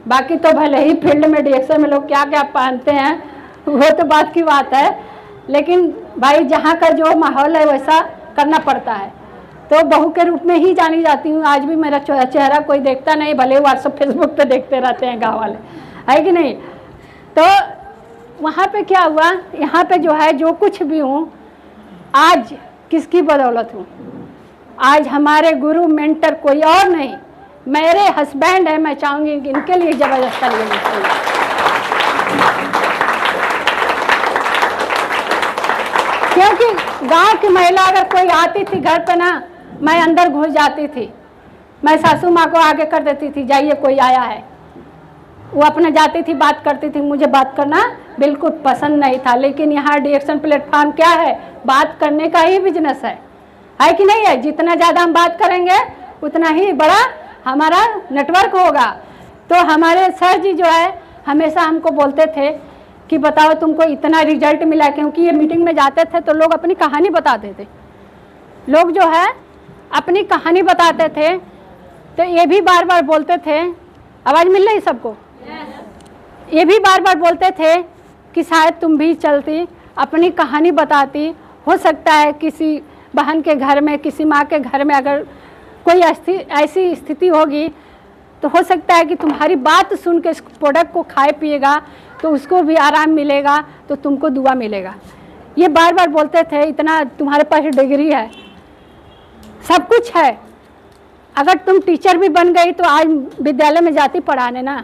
बाकी तो भले ही फील्ड में रिएक्शन में लोग क्या क्या पहनते हैं वो तो बात की बात है, लेकिन भाई जहाँ का जो माहौल है वैसा करना पड़ता है। तो बहू के रूप में ही जानी जाती हूँ। आज भी मेरा चेहरा कोई देखता नहीं, भले व्हाट्सएप फेसबुक पे देखते रहते हैं गाँव वाले, है कि नहीं। तो वहाँ पे क्या हुआ, यहाँ पे जो है जो कुछ भी हूँ आज किसकी बदौलत हूँ, आज हमारे गुरु मेंटर कोई और नहीं, मेरे हस्बैंड है। मैं चाहूँगी कि इनके लिए ज़बरदस्त तालियां चाहिए। क्योंकि गांव की महिला अगर कोई आती थी घर पे ना, मैं अंदर घुस जाती थी, मैं सासू माँ को आगे कर देती थी, जाइए कोई आया है। वो अपने जाती थी, बात करती थी, मुझे बात करना बिल्कुल पसंद नहीं था। लेकिन यहाँ डीएक्शन प्लेटफॉर्म क्या है, बात करने का ही बिजनेस है कि नहीं है। जितना ज़्यादा हम बात करेंगे उतना ही बड़ा हमारा नेटवर्क होगा। तो हमारे सर जी जो है हमेशा हमको बोलते थे कि बताओ तुमको इतना रिजल्ट मिला, क्योंकि ये मीटिंग में जाते थे तो लोग अपनी कहानी बताते थे, लोग जो है अपनी कहानी बताते थे। तो ये भी बार बार बोलते थे, आवाज़ मिल रही सबको, ये भी बार बार बोलते थे कि शायद तुम भी चलती, अपनी कहानी बताती। हो सकता है किसी बहन के घर में, किसी माँ के घर में अगर कोई ऐसी स्थिति होगी तो हो सकता है कि तुम्हारी बात सुन के इस प्रोडक्ट को खाए पिएगा तो उसको भी आराम मिलेगा, तो तुमको दुआ मिलेगा। ये बार बार बोलते थे। इतना तुम्हारे पास डिग्री है, सब कुछ है, अगर तुम टीचर भी बन गई तो आज विद्यालय में जाती पढ़ाने ना।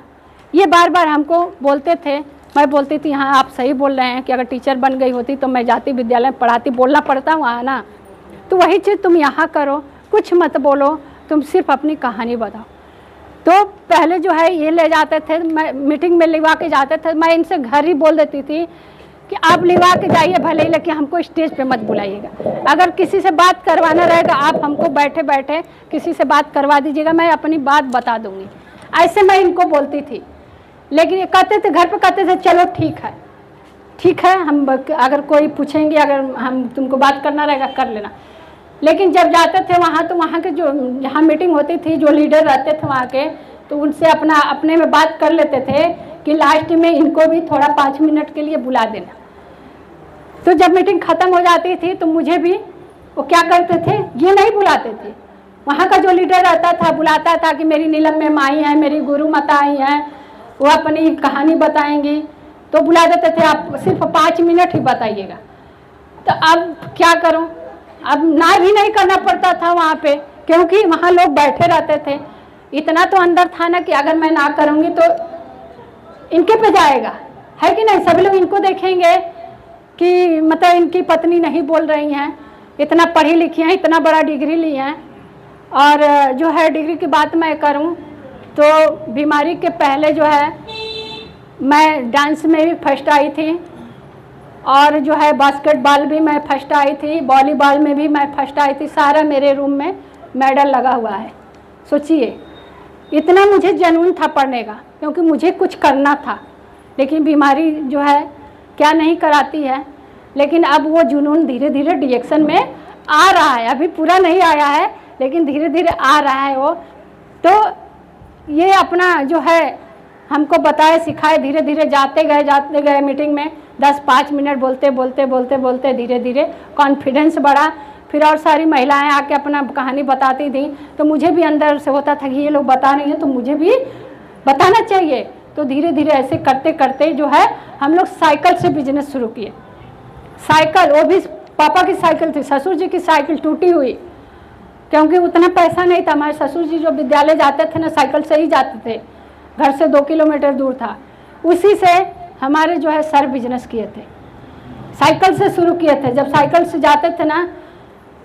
ये बार बार हमको बोलते थे। मैं बोलती थी हाँ आप सही बोल रहे हैं कि अगर टीचर बन गई होती तो मैं जाती विद्यालय में पढ़ाती, बोलना पड़ता वहाँ ना। तो वही चीज़ तुम यहाँ करो, कुछ मत बोलो, तुम सिर्फ अपनी कहानी बताओ। तो पहले जो है ये ले जाते थे, मैं मीटिंग में लिवा के जाते थे, मैं इनसे घर ही बोल देती थी कि आप लिवा के जाइए भले ही, लेकिन हमको स्टेज पे मत बुलाइएगा। अगर किसी से बात करवाना रहेगा आप हमको बैठे बैठे किसी से बात करवा दीजिएगा, मैं अपनी बात बता दूँगी। ऐसे मैं इनको बोलती थी। लेकिन ये कहते थे घर पे, कहते थे चलो ठीक है, हम अगर कोई पूछेंगे, अगर हम तुमको बात करना रहेगा कर लेना। लेकिन जब जाते थे वहाँ तो वहाँ के जो जहाँ मीटिंग होती थी, जो लीडर रहते थे वहाँ के, तो उनसे अपने में बात कर लेते थे कि लास्ट में इनको भी थोड़ा 5 मिनट के लिए बुला देना। तो जब मीटिंग ख़त्म हो जाती थी तो मुझे भी वो क्या करते थे, ये नहीं बुलाते थे। वहाँ का जो लीडर रहता था बुलाता था कि मेरी नीलम मैम आई हैं, मेरी गुरु माता आई हैं, वो अपनी कहानी बताएंगी, तो बुला देते थे आप सिर्फ 5 मिनट ही बताइएगा। तो अब क्या करूं, अब ना भी नहीं करना पड़ता था वहाँ पे, क्योंकि वहाँ लोग बैठे रहते थे। इतना तो अंदर था ना कि अगर मैं ना करूँगी तो इनके पे जाएगा, है कि नहीं। सब लोग इनको देखेंगे कि मतलब इनकी पत्नी नहीं बोल रही हैं, इतना पढ़ी लिखी हैं, इतना बड़ा डिग्री ली हैं। और जो है डिग्री की बात मैं करूं तो बीमारी के पहले जो है मैं डांस में भी फर्स्ट आई थी, और जो है बास्केटबॉल भी मैं फर्स्ट आई थी, वॉलीबॉल में भी मैं फर्स्ट आई थी। सारा मेरे रूम में मेडल लगा हुआ है। सोचिए, इतना मुझे जुनून था पढ़ने का, क्योंकि मुझे कुछ करना था। लेकिन बीमारी जो है क्या नहीं कराती है। लेकिन अब वो जुनून धीरे धीरे डीएक्शन में आ रहा है, अभी पूरा नहीं आया है लेकिन धीरे धीरे आ रहा है वो। तो ये अपना जो है हमको बताए सिखाए, धीरे धीरे जाते गए मीटिंग में 10-5 मिनट बोलते धीरे धीरे कॉन्फिडेंस बढ़ा। फिर और सारी महिलाएं आके अपना कहानी बताती थी, तो मुझे भी अंदर से होता था कि ये लोग बता रही हैं तो मुझे भी बताना चाहिए। तो धीरे धीरे ऐसे करते करते जो है हम लोग साइकिल से बिजनेस शुरू किए। साइकिल, वो भी पापा की साइकिल थी, ससुर जी की साइकिल टूटी हुई, क्योंकि उतना पैसा नहीं था। हमारे ससुर जी जो विद्यालय जाते थे ना, साइकिल से ही जाते थे, घर से 2 किलोमीटर दूर था। उसी से हमारे जो है सर बिजनेस किए थे, साइकिल से शुरू किए थे। जब साइकिल से जाते थे ना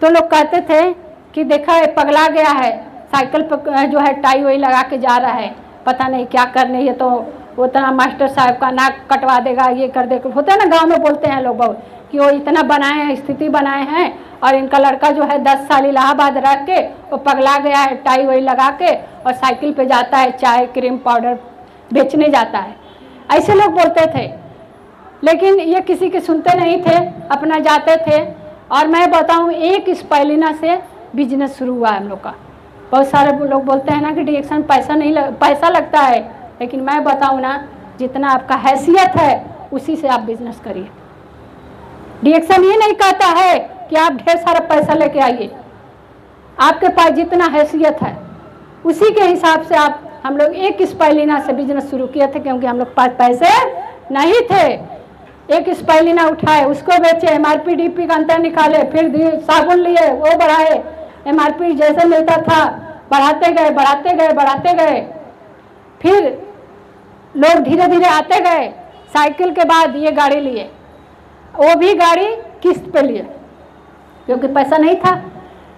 तो लोग कहते थे कि देखा है पगला गया है, साइकिल पर जो है टाई वाई लगा के जा रहा है, पता नहीं क्या करने, ये तो उतना मास्टर साहब का नाक कटवा देगा, ये कर देगा। होता है ना गांव में बोलते हैं लोग बहुत कि वो इतना बनाए हैं, स्थिति बनाए हैं, और इनका लड़का जो है 10 साल इलाहाबाद रख के वो पगला गया है, टाई वाई लगा के, और साइकिल पे जाता है, चाय क्रीम पाउडर बेचने जाता है। ऐसे लोग बोलते थे, लेकिन ये किसी के सुनते नहीं थे, अपना जाते थे। और मैं बताऊं, एक स्पाइलिना से बिजनेस शुरू हुआ हम लोग का। बहुत सारे लोग बोलते हैं ना कि डीएक्शन पैसा लगता है, लेकिन मैं बताऊं ना, जितना आपका हैसियत है उसी से आप बिजनेस करिए। डीएक्शन ये नहीं कहता है कि आप ढेर सारा पैसा लेके आइए, आपके पास जितना हैसियत है उसी के हिसाब से आप, हम लोग एक स्पाइलिना से बिजनेस शुरू किए थे क्योंकि हम लोग पास पैसे नहीं थे। एक स्पाइलिना उठाए, उसको बेचे, MRP DP का अंतर निकाले, फिर साबुन लिए, वो बढ़ाए, MRP जैसे मिलता था बढ़ाते गए बढ़ाते गए बढ़ाते गए। फिर लोग धीरे धीरे आते गए। साइकिल के बाद ये गाड़ी लिए, वो भी गाड़ी किस्त पे लिए क्योंकि पैसा नहीं था,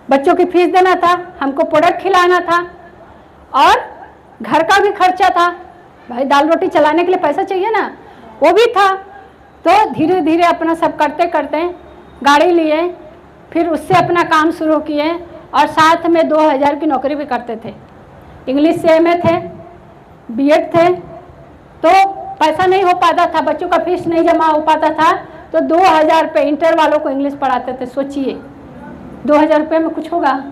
बच्चों की फीस देना था, हमको प्रोडक्ट खिलाना था और घर का भी खर्चा था। भाई दाल रोटी चलाने के लिए पैसा चाहिए ना, वो भी था। तो धीरे धीरे अपना सब करते करते गाड़ी लिए, फिर उससे अपना काम शुरू किए और साथ में 2000 की नौकरी भी करते थे। इंग्लिश से MA थे, BEd थे, तो पैसा नहीं हो पाता था, बच्चों का फीस नहीं जमा हो पाता था, तो 2000 रुपये इंटर वालों को इंग्लिश पढ़ाते थे। सोचिए 2000 रुपये में कुछ होगा?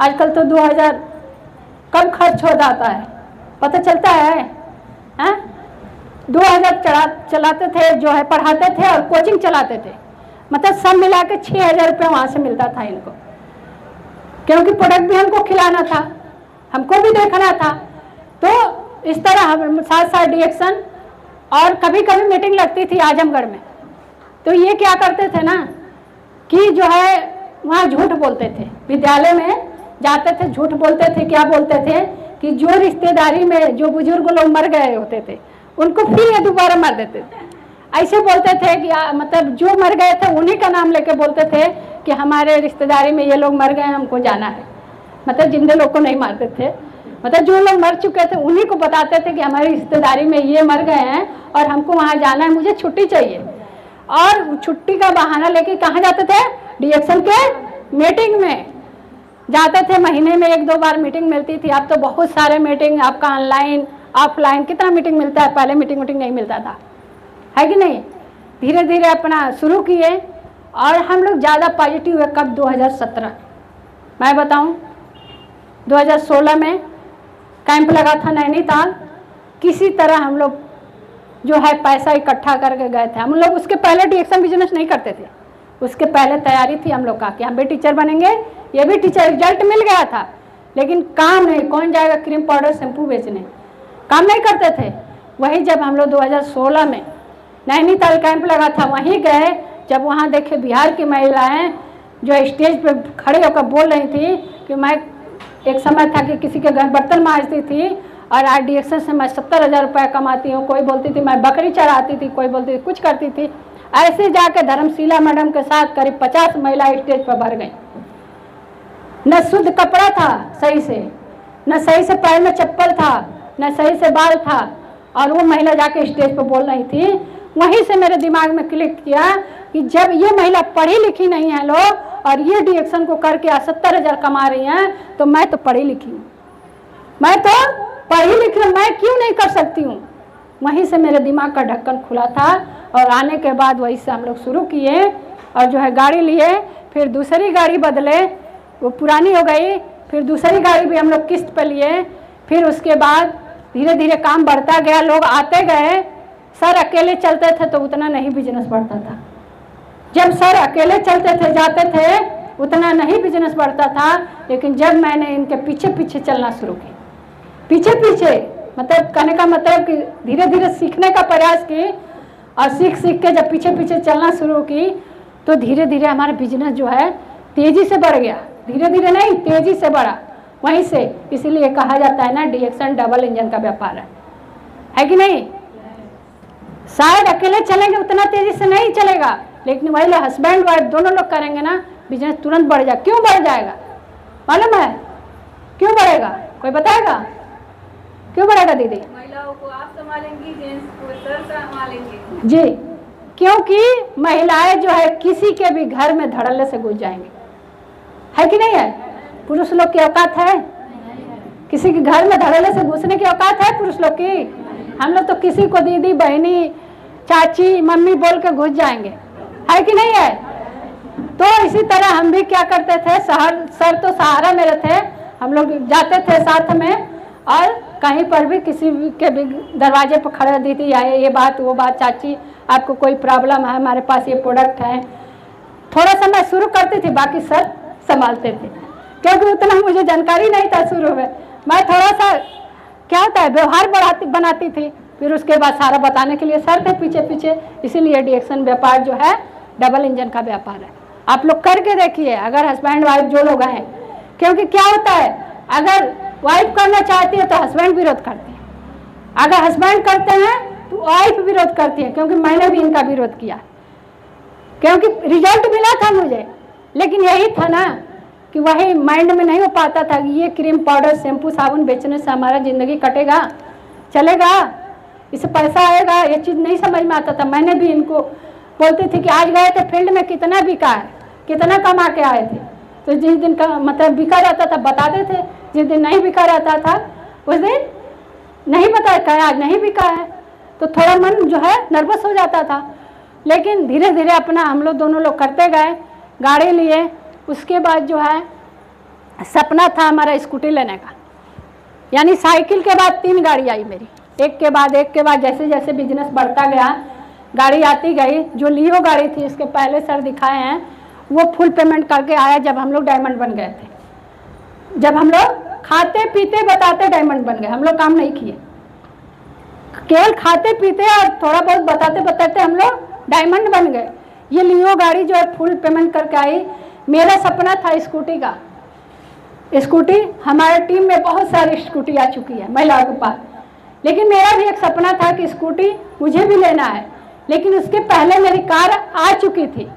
आजकल तो 2000 कब खर्च हो जाता है पता चलता है? 2000 चलाते थे, जो है पढ़ाते थे और कोचिंग चलाते थे, मतलब सब मिला के 6000 रुपये वहाँ से मिलता था इनको, क्योंकि प्रोडक्ट भी हमको खिलाना था, हमको भी देखना था। तो इस तरह हम साथ साथ डिएक्शन, और कभी कभी मीटिंग लगती थी आजमगढ़ में, तो ये क्या करते थे ना कि जो है वहाँ झूठ बोलते थे, विद्यालय में जाते थे झूठ बोलते थे। क्या बोलते थे कि जो रिश्तेदारी में जो बुजुर्ग लोग मर गए होते थे उनको फिर ये दोबारा मार देते थे। ऐसे बोलते थे कि मतलब जो मर गए थे उन्हीं का नाम लेके बोलते थे कि हमारे रिश्तेदारी में ये लोग मर गए, हमको जाना है। मतलब जिंदे लोग को नहीं मारते थे, मतलब जो लोग मर चुके थे उन्हीं को बताते थे कि हमारी रिश्तेदारी में ये मर गए हैं और हमको वहाँ जाना है, मुझे छुट्टी चाहिए। और छुट्टी का बहाना लेके कहाँ जाते थे? डिएक्शन के मीटिंग में जाते थे। महीने में 1-2 बार मीटिंग मिलती थी। अब तो बहुत सारे मीटिंग, आपका ऑनलाइन ऑफलाइन कितना मीटिंग मिलता है, पहले मीटिंग नहीं मिलता था, है कि नहीं? धीरे धीरे अपना शुरू किए और हम लोग ज़्यादा पॉजिटिव हुए कब? 2017। मैं बताऊं 2016 में कैंप लगा था नैनीताल, किसी तरह हम लोग जो है पैसा इकट्ठा करके गए थे। हम लोग उसके पहले डिएक्शन बिजनेस नहीं करते थे, उसके पहले तैयारी थी हम लोग का कि हम भी टीचर बनेंगे, ये भी टीचर, रिजल्ट मिल गया था लेकिन काम नहीं। कौन जाएगा क्रीम पाउडर शैम्पू बेचने, काम नहीं करते थे। वही जब हम लोग 2016 में नैनीताल कैंप लगा था वहीं गए, जब वहाँ देखे बिहार की महिलाएं जो स्टेज पे खड़े होकर बोल रही थी कि मैं, एक समय था कि किसी के घर बर्तन मांजती थी और आज डिएक्शन से मैं 70,000 रुपये कमाती हूँ, कोई बोलती थी मैं बकरी चढ़ाती थी, कोई बोलती थी कुछ करती थी। ऐसे जाके धर्मशीला मैडम के साथ करीब 50 महिला स्टेज पर भर गई। न शुद्ध कपड़ा था सही से, न सही से पैर में चप्पल था, न सही से बाल था, और वो महिला जाके स्टेज पर बोल रही थी। वहीं से मेरे दिमाग में क्लिक किया कि जब ये महिला पढ़ी लिखी नहीं है लोग और ये डिएक्शन को करके 70,000 कमा रही हैं, तो मैं तो पढ़ी लिखी हूँ, मैं तो पढ़ी लिखी हूँ, मैं क्यों नहीं कर सकती हूँ? वहीं से मेरे दिमाग का ढक्कन खुला था और आने के बाद वहीं से हम लोग शुरू किए और जो है गाड़ी लिए, फिर दूसरी गाड़ी बदले, वो पुरानी हो गई, फिर दूसरी गाड़ी भी हम लोग किस्त पे लिए। फिर उसके बाद धीरे धीरे काम बढ़ता गया, लोग आते गए। सर अकेले चलते थे तो उतना नहीं बिजनेस बढ़ता था। जब सर अकेले चलते थे जाते थे उतना नहीं बिजनेस बढ़ता था, लेकिन जब मैंने इनके पीछे पीछे चलना शुरू किया, पीछे पीछे मतलब कहने का मतलब कि धीरे धीरे सीखने का प्रयास की और सीख सीख के जब पीछे पीछे चलना शुरू की तो धीरे धीरे हमारा बिजनेस जो है तेजी से बढ़ गया। धीरे धीरे नहीं, तेजी से बढ़ा। वहीं से इसीलिए कहा जाता है ना डिएक्शन डबल इंजन का व्यापार है कि नहीं? शायद अकेले चलेंगे उतना तेजी से नहीं चलेगा, लेकिन वही हस्बैंड वाइफ दोनों लोग करेंगे ना, बिजनेस तुरंत बढ़ जाएगा। क्यों बढ़ जाएगा मालूम है? क्यों बढ़ेगा? कोई बताएगा क्यों बढ़ेगा दीदी? महिलाओं को आप संभालेंगी, जेंट्स को सर संभालेंगे जी, क्योंकि महिलाएं जो है किसी के भी घर में धड़ल्ले से घुस जाएंगे, है कि नहीं है? पुरुष लोग की औकात है किसी के घर में धड़ल्ले से घुसने की? औकात है पुरुष लोग की? हम लोग तो किसी को दीदी, बहनी, चाची, मम्मी बोल के घुस जाएंगे, है कि नहीं है? तो इसी तरह हम भी क्या करते थे, सर तो सहारा मेरे थे, हम लोग जाते थे साथ में और कहीं पर भी किसी के भी दरवाजे पर खड़े, दीदी आए, ये बात वो बात, चाची आपको कोई प्रॉब्लम है, हमारे पास ये प्रोडक्ट है। थोड़ा सा मैं शुरू करती थी, बाकी सर संभालते थे। क्योंकि उतना मुझे जानकारी नहीं था शुरू में। मैं थोड़ा सा क्या होता है व्यवहार बनाती थी, फिर उसके बाद सारा बताने के लिए सर थे पीछे पीछे। इसीलिए डीएक्शन व्यापार जो है डबल इंजन का व्यापार है। आप लोग करके देखिए अगर हस्बैंड वाइफ जो लोग हैं, क्योंकि क्या होता है अगर वाइफ करना चाहती है तो हस्बैंड विरोध करते हैं, अगर हस्बैंड करते हैं तो वाइफ विरोध करती है। क्योंकि मैंने भी इनका विरोध किया, क्योंकि रिजल्ट मिला था मुझे, लेकिन यही था ना कि वही माइंड में नहीं हो पाता था कि ये क्रीम पाउडर शैम्पू साबुन बेचने से हमारा ज़िंदगी कटेगा, चलेगा, इससे पैसा आएगा, ये चीज़ नहीं समझ में आता था। मैंने भी इनको बोलती थी कि आज गए थे फील्ड में कितना बिका है, कितना कमा के आए थे। तो जिस दिन का मतलब बिका रहता था बताते थे, जिस दिन नहीं बिका रहता था उस दिन नहीं बताया क्या आज नहीं बिका है, तो थोड़ा मन जो है नर्वस हो जाता था। लेकिन धीरे धीरे अपना हम लोग दोनों लोग करते गए, गाड़ी लिए। उसके बाद जो है सपना था हमारा स्कूटी लेने का, यानी साइकिल के बाद 3 गाड़ी आई मेरी, एक के बाद जैसे जैसे बिजनेस बढ़ता गया गाड़ी आती गई। जो लियो गाड़ी थी इसके पहले सर दिखाए हैं, वो फुल पेमेंट करके आया जब हम लोग डायमंड बन गए थे। जब हम लोग खाते पीते बताते डायमंड बन गए, हम लोग काम नहीं किए, केवल खाते पीते और थोड़ा बहुत बताते बताते हम लोग डायमंड बन गए। ये लियो गाड़ी जो है फुल पेमेंट करके आई। मेरा सपना था स्कूटी का, स्कूटी हमारे टीम में बहुत सारी स्कूटी आ चुकी है महिलाओं के पास, लेकिन मेरा भी एक सपना था कि स्कूटी मुझे भी लेना है। लेकिन उसके पहले मेरी कार आ चुकी थी।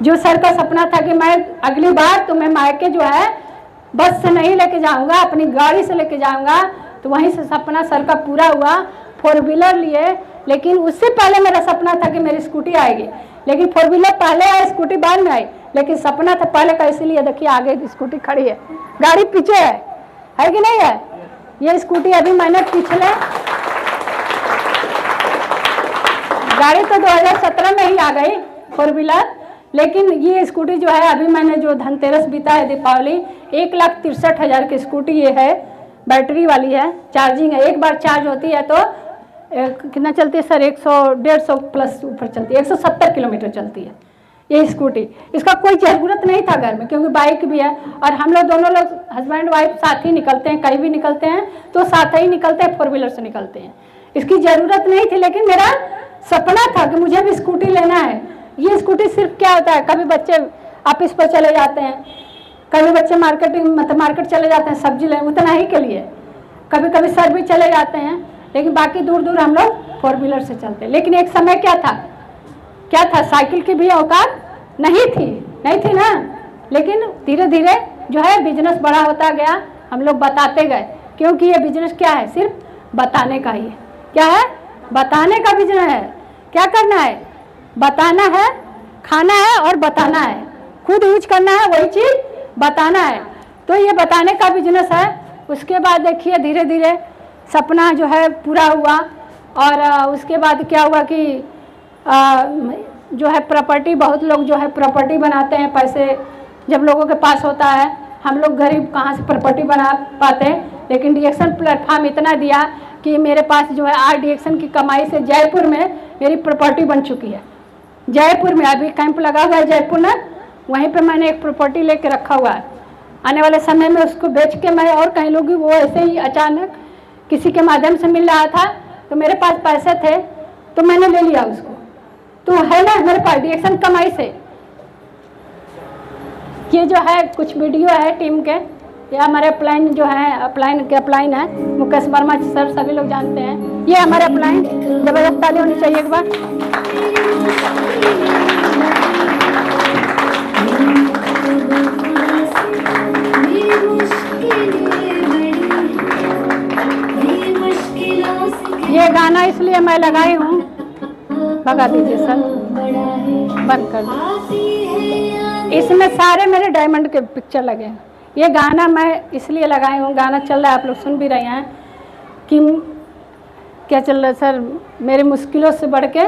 जो सर का सपना था कि मैं अगली बार तो मैं मायके जो है बस से नहीं लेके जाऊंगा, अपनी गाड़ी से लेके जाऊंगा, तो वहीं से सपना सर का पूरा हुआ। 4 व्हीलर लिए, लेकिन उससे पहले मेरा सपना था कि मेरी स्कूटी आएगी, लेकिन 4 व्हीलर पहले आई, स्कूटी बाद में आई, लेकिन सपना था पहले का। इसीलिए देखिए आगे स्कूटी खड़ी है, गाड़ी पीछे है कि नहीं है। ये स्कूटी अभी मैंने पिछले गाड़ी तो 2017 में ही आ गई 4 व्हीलर, लेकिन ये स्कूटी जो है अभी मैंने जो धनतेरस बीता है दीपावली, 1,63,000 की स्कूटी ये है, बैटरी वाली है, चार्जिंग है। एक बार चार्ज होती है तो कितना चलती है सर, 100-150 प्लस ऊपर चलती है, 170 किलोमीटर चलती है ये स्कूटी। इसका कोई ज़रूरत नहीं था घर में, क्योंकि बाइक भी है और हम लोग दोनों लोग हस्बैंड वाइफ साथ ही निकलते हैं, कहीं भी निकलते हैं तो साथ ही निकलते हैं, 4 व्हीलर से निकलते हैं। इसकी ज़रूरत नहीं थी, लेकिन मेरा सपना था कि मुझे भी स्कूटी लेना है। ये स्कूटी सिर्फ क्या होता है, कभी बच्चे ऑफिस पर चले जाते हैं, कभी बच्चे मार्केट चले जाते हैं सब्जी लेने, उतना ही के लिए, कभी कभी सर भी चले जाते हैं, लेकिन बाकी दूर दूर हम लोग 4 व्हीलर से चलते हैं। लेकिन एक समय क्या था साइकिल की भी औकात नहीं थी ना। लेकिन धीरे धीरे जो है बिजनेस बड़ा होता गया, हम लोग बताते गए, क्योंकि ये बिजनेस क्या है, सिर्फ बताने का ही है। क्या है, बताने का बिजनेस है। क्या करना है, बताना है, खाना है और बताना है, खुद यूज करना है, वही चीज़ बताना है। तो ये बताने का बिजनेस है। उसके बाद देखिए धीरे धीरे सपना जो है पूरा हुआ, और उसके बाद क्या हुआ कि जो है प्रॉपर्टी, बहुत लोग जो है प्रॉपर्टी बनाते हैं, पैसे जब लोगों के पास होता है। हम लोग गरीब कहाँ से प्रॉपर्टी बना पाते हैं, लेकिन डीएक्शन प्लेटफॉर्म इतना दिया कि मेरे पास जो है आज डीएक्शन की कमाई से जयपुर में मेरी प्रॉपर्टी बन चुकी है। जयपुर में अभी कैंप लगा हुआ है जयपुर में, वहीं पे मैंने एक प्रॉपर्टी लेके रखा हुआ है। आने वाले समय में उसको बेच के मैं और कहीं लूँगी। वो ऐसे ही अचानक किसी के माध्यम से मिल रहा था, तो मेरे पास पैसे थे तो मैंने ले लिया उसको। तो है ना मेरे पास डीएक्शन कमाई से। ये जो है कुछ वीडियो है टीम के, ये हमारे अपलाइन जो है, अपलाइन है मुकेश वर्मा सर, सभी लोग जानते हैं। ये हमारे अपलाइन, जबरदस्त ताली होनी चाहिए एक बार। ये गाना इसलिए मैं लगाई हूँ, भगा दीजिए सर, बंद कर दीजिए। इसमें सारे मेरे डायमंड के पिक्चर लगे हैं। ये गाना मैं इसलिए लगाई हूँ, गाना चल रहा है, आप लोग सुन भी रहे हैं कि क्या चल रहा है सर, मेरी मुश्किलों से बढ़ के।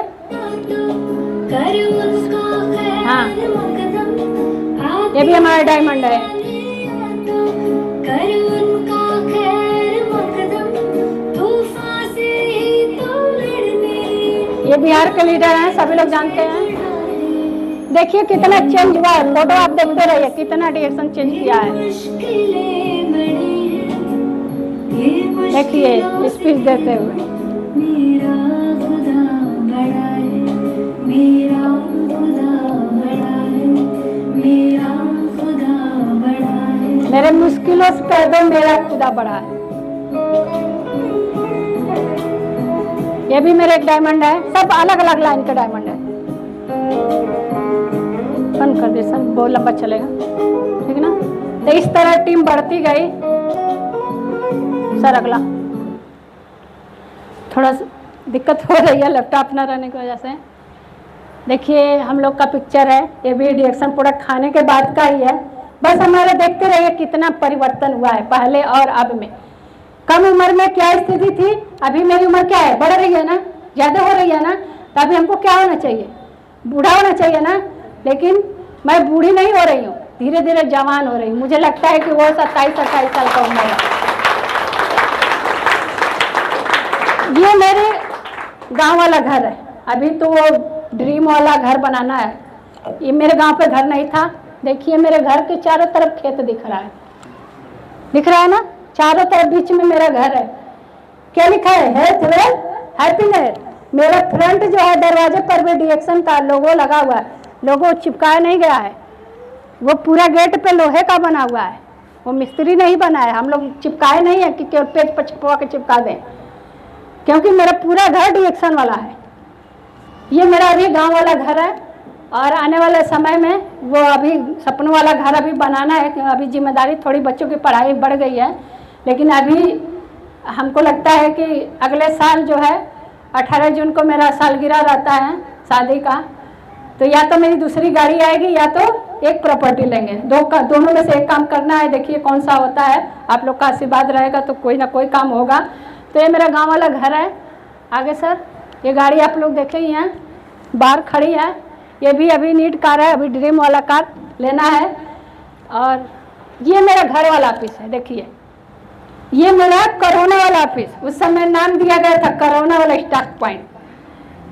हाँ, ये भी हमारा डायमंड है। ये बिहार के लीडर हैं, सभी लोग जानते हैं। देखिए कितना चेंज हुआ है, फोटो आप देखते रहिए कितना डायरेक्शन चेंज किया है। देखिए स्पीच देते हुए मेरा खुदा बड़ा है, मेरा खुदा बड़ा है, मेरा खुदा बड़ा है। मेरे मुश्किलों से कह दो मेरा खुदा बड़ा है। ये भी मेरे एक डायमंड है, सब अलग अलग लाइन का डायमंड है। बंद कर दे सर, बहुत लंबा चलेगा, ठीक है ना। तो इस तरह टीम बढ़ती गई। सर अगला, थोड़ा दिक्कत हो रही है लैपटॉप ना रहने की वजह से। देखिए हम लोग का पिक्चर है, ये भी डिएक्शन प्रोडक्ट खाने के बाद का ही है। बस हमारे देखते रहिए कितना परिवर्तन हुआ है पहले और अब में। कम उम्र में क्या स्थिति थी, अभी मेरी उम्र क्या है, बढ़ रही है ना, ज़्यादा हो रही है ना। तो अभी हमको क्या होना चाहिए, बूढ़ा होना चाहिए ना। लेकिन मैं बूढ़ी नहीं हो रही हूँ, धीरे धीरे जवान हो रही हूँ। मुझे लगता है कि वो 27-28 साल का उम्र है। ये मेरे गांव वाला घर है, अभी तो वो ड्रीम वाला घर बनाना है। ये मेरे गांव पे घर नहीं था। देखिए मेरे घर के चारों तरफ खेत दिख रहा है, दिख रहा है ना, चारों तरफ बीच में मेरा घर है। क्या लिखा है, हेल्थ वेल्थ हैप्पीनेस। मेरा फ्रंट जो है दरवाजे पर भी डिएक्शन का लोगो लगा हुआ है। लोगो चिपकाया नहीं गया है, वो पूरा गेट पे लोहे का बना हुआ है, वो मिस्त्री नहीं बनाया। हम लोग चिपकाए नहीं है कि केवल पेज पर छपवा के चिपका दें, क्योंकि मेरा पूरा घर डिएक्शन वाला है। ये मेरा अभी गांव वाला घर है और आने वाले समय में वो अभी सपनों वाला घर अभी बनाना है। अभी जिम्मेदारी थोड़ी, बच्चों की पढ़ाई बढ़ गई है, लेकिन अभी हमको लगता है कि अगले साल जो है 18 जून को मेरा सालगिरह रहता है शादी का। तो या तो मेरी दूसरी गाड़ी आएगी या तो एक प्रॉपर्टी लेंगे, दोनों में से एक काम करना है। देखिए कौन सा होता है, आप लोग का आशीर्वाद रहेगा तो कोई ना कोई काम होगा। तो ये मेरा गांव वाला घर है। आगे सर, ये गाड़ी आप लोग देखे ही हैं, बाहर खड़ी है। ये भी अभी नीट कार है, अभी ड्रीम वाला कार लेना है। और ये मेरा घर वाला ऑफिस है। देखिए ये मेरा कोरोना वाला ऑफिस, उस समय नाम दिया गया था कोरोना वाला स्टॉक पॉइंट,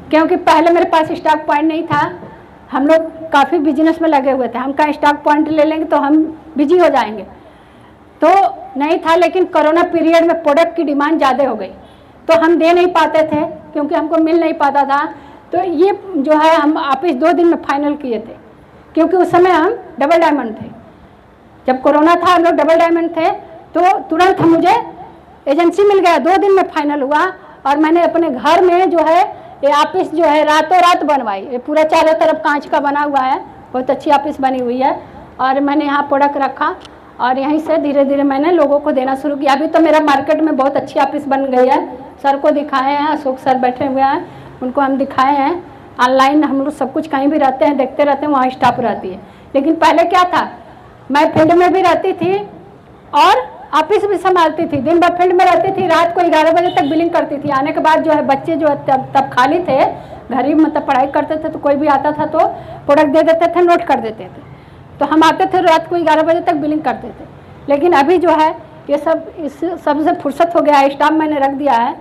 क्योंकि पहले मेरे पास स्टॉक पॉइंट नहीं था। हम लोग काफ़ी बिजनेस में लगे हुए थे, हम कहाँ स्टॉक पॉइंट ले लेंगे तो हम बिजी हो जाएंगे, तो नहीं था। लेकिन कोरोना पीरियड में प्रोडक्ट की डिमांड ज़्यादा हो गई तो हम दे नहीं पाते थे, क्योंकि हमको मिल नहीं पाता था। तो ये जो है हम ऑफिस 2 दिन में फाइनल किए थे, क्योंकि उस समय हम डबल डायमंड थे। जब कोरोना था हम लोग डबल डायमंड थे, तो तुरंत मुझे एजेंसी मिल गया, 2 दिन में फाइनल हुआ। और मैंने अपने घर में जो है ये ऑफिस जो है रातों रात बनवाई। ये पूरा चारों तरफ कांच का बना हुआ है, बहुत अच्छी ऑफिस बनी हुई है। और मैंने यहाँ प्रोडक्ट रखा और यहीं से धीरे धीरे मैंने लोगों को देना शुरू किया। अभी तो मेरा मार्केट में बहुत अच्छी ऑफिस बन गई है। सर को दिखाए हैं, अशोक सर बैठे हुए हैं, उनको हम दिखाए हैं। ऑनलाइन हम लोग सब कुछ कहीं भी रहते हैं, देखते रहते हैं, वहाँ स्टाफ रहती है। लेकिन पहले क्या था, मैं फील्ड में भी रहती थी और ऑफिस भी संभालती थी। दिन भर फील्ड में रहती थी, रात को 11 बजे तक बिलिंग करती थी। आने के बाद जो है बच्चे जो है तब खाली थे, घर ही मतलब पढ़ाई करते थे, तो कोई भी आता था तो प्रोडक्ट दे देते थे, नोट कर देते थे। तो हम आते थे रात को 11 बजे तक बिलिंग करते थे। लेकिन अभी जो है ये सब, इस सब से फुर्सत हो गया है, स्टाफ मैंने रख दिया है।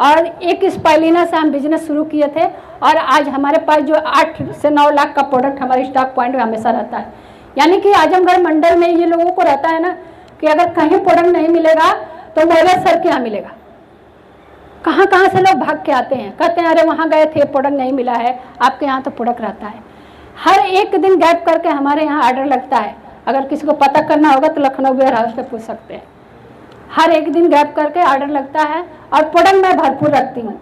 और एक स्पाइलिना से हम बिजनेस शुरू किए थे और आज हमारे पास जो 8 से 9 लाख का प्रोडक्ट हमारे स्टॉक पॉइंट में हमेशा रहता है। यानी कि आजमगढ़ मंडल में ये लोगों को रहता है ना कि अगर कहीं प्रोडक्ट नहीं मिलेगा तो मेरे सर के यहाँ मिलेगा। कहाँ कहाँ से लोग भाग के आते हैं, कहते हैं अरे वहाँ गए थे प्रोडक्ट नहीं मिला है, आपके यहाँ तो प्रोडक्ट रहता है। हर एक दिन गैप करके हमारे यहाँ ऑर्डर लगता है। अगर किसी को पता करना होगा तो लखनऊ वेयर हाउस पे पूछ सकते हैं। हर एक दिन गैप करके ऑर्डर लगता है और प्रोडक्ट मैं भरपूर रखती हूँ।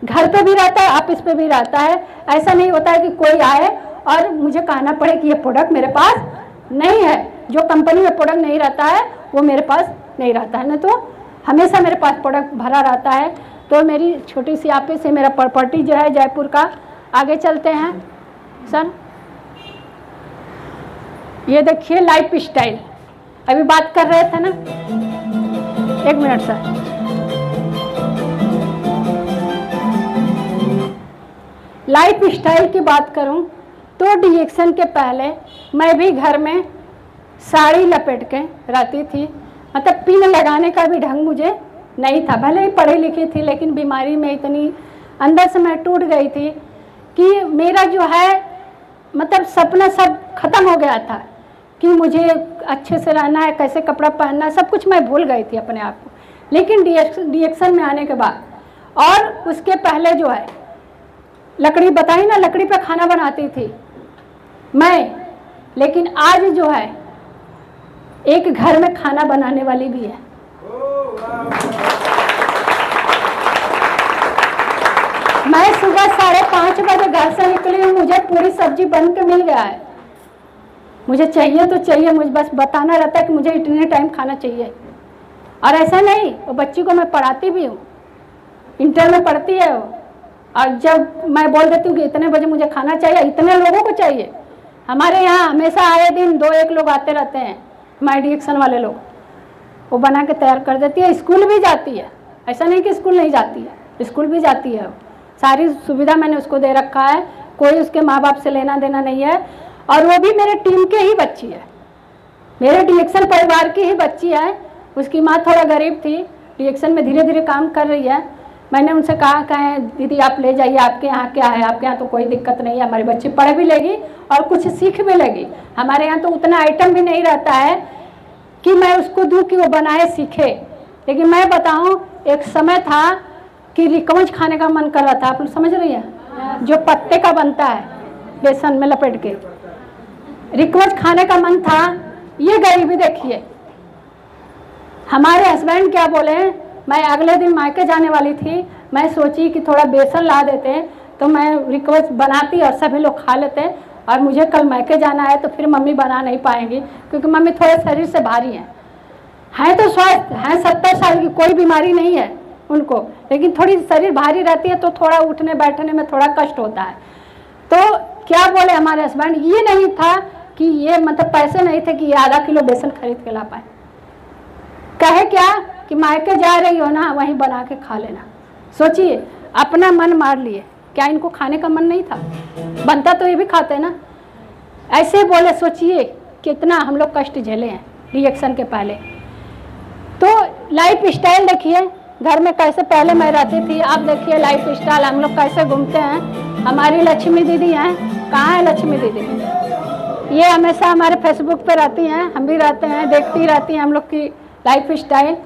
घर पे भी रहता है, ऑफिस पे भी रहता है। ऐसा नहीं होता है कि कोई आए और मुझे कहना पड़े कि ये प्रोडक्ट मेरे पास नहीं है। जो कंपनी में प्रोडक्ट नहीं रहता है वो मेरे पास नहीं रहता है, नहीं तो हमेशा मेरे पास प्रोडक्ट भरा रहता है। तो मेरी छोटी सी ऑफिस है, मेरा प्रॉपर्टी जो है जयपुर का। आगे चलते हैं सर, ये देखिए लाइफ स्टाइल, अभी बात कर रहे थे ना, 1 मिनट सर। लाइफ स्टाइल की बात करूं तो डिएक्शन के पहले मैं भी घर में साड़ी लपेट के रहती थी। मतलब पिन लगाने का भी ढंग मुझे नहीं था। भले ही पढ़ी लिखी थी लेकिन बीमारी में इतनी अंदर से मैं टूट गई थी कि मेरा जो है मतलब सपना सब खत्म हो गया था कि मुझे अच्छे से रहना है, कैसे कपड़ा पहनना है, सब कुछ मैं भूल गई थी अपने आप को। लेकिन डीएक्शन में आने के बाद और उसके पहले जो है लकड़ी बताई ना, लकड़ी पे खाना बनाती थी मैं, लेकिन आज जो है एक घर में खाना बनाने वाली भी है। मैं सुबह 5:30 बजे घर से निकली हूँ, मुझे पूरी सब्जी बन के मिल गया है। मुझे चाहिए तो चाहिए, मुझे बस बताना रहता है कि मुझे इतने टाइम खाना चाहिए। और ऐसा नहीं, वो बच्ची को मैं पढ़ाती भी हूँ, इंटर में पढ़ती है वो, और जब मैं बोल देती हूँ कि इतने बजे मुझे खाना चाहिए, इतने लोगों को चाहिए। हमारे यहाँ हमेशा आए दिन 2-1 लोग आते रहते हैं, हमारे डीएक्शन वाले लोग, वो बना के तैयार कर देती है। स्कूल भी जाती है, ऐसा नहीं कि स्कूल नहीं जाती है, स्कूल भी जाती है। सारी सुविधा मैंने उसको दे रखा है, कोई उसके माँ बाप से लेना देना नहीं है। और वो भी मेरे टीम के ही बच्ची है, मेरे डीएक्शन परिवार की ही बच्ची है। उसकी माँ थोड़ा गरीब थी, डीएक्शन में धीरे धीरे काम कर रही है। मैंने उनसे कहा दीदी आप ले जाइए, आपके यहाँ क्या है, आपके यहाँ तो कोई दिक्कत नहीं है, हमारी बच्ची पढ़ भी लेगी और कुछ सीख भी लेगी। हमारे यहाँ तो उतना आइटम भी नहीं रहता है कि मैं उसको दूँ कि वो बनाए सीखे। लेकिन मैं बताऊँ, एक समय था कि रिकवच खाने का मन कर रहा था। आप लोग समझ रही हैं, जो पत्ते का बनता है बेसन में लपेट के, रिकवच खाने का मन था। ये गरीबी देखिए। हमारे हस्बैंड क्या बोले, मैं अगले दिन मायके जाने वाली थी, मैं सोची कि थोड़ा बेसन ला देते तो मैं रिकवच बनाती और सभी लोग खा लेते। और मुझे कल मायके जाना है तो फिर मम्मी बना नहीं पाएंगी, क्योंकि मम्मी थोड़े शरीर से भारी हैं तो स्वस्थ हैं, 70 साल की, कोई बीमारी नहीं है उनको, लेकिन थोड़ी शरीर भारी रहती है तो थोड़ा उठने बैठने में थोड़ा कष्ट होता है। तो क्या बोले हमारे हस्बैंड, ये नहीं था कि ये मतलब पैसे नहीं थे कि ये आधा किलो बेसन खरीद के ला पाए। कहे क्या कि मायके जा रही हो ना, वहीं बना के खा लेना। सोचिए, अपना मन मार लिए। क्या इनको खाने का मन नहीं था? बनता तो ये भी खाते ना। ऐसे बोले, सोचिए कितना हम लोग कष्ट झेले हैं डीएक्शन के पहले। तो लाइफ स्टाइल देखिए, घर में कैसे पहले मैं रहती थी, आप देखिए लाइफ स्टाइल, हम लोग कैसे घूमते हैं। हमारी लक्ष्मी दीदी हैं, कहाँ है लक्ष्मी दीदी? ये हमेशा हमारे फेसबुक पे रहती हैं, हम भी रहते हैं, देखती रहती हैं हम लोग की लाइफ स्टाइल।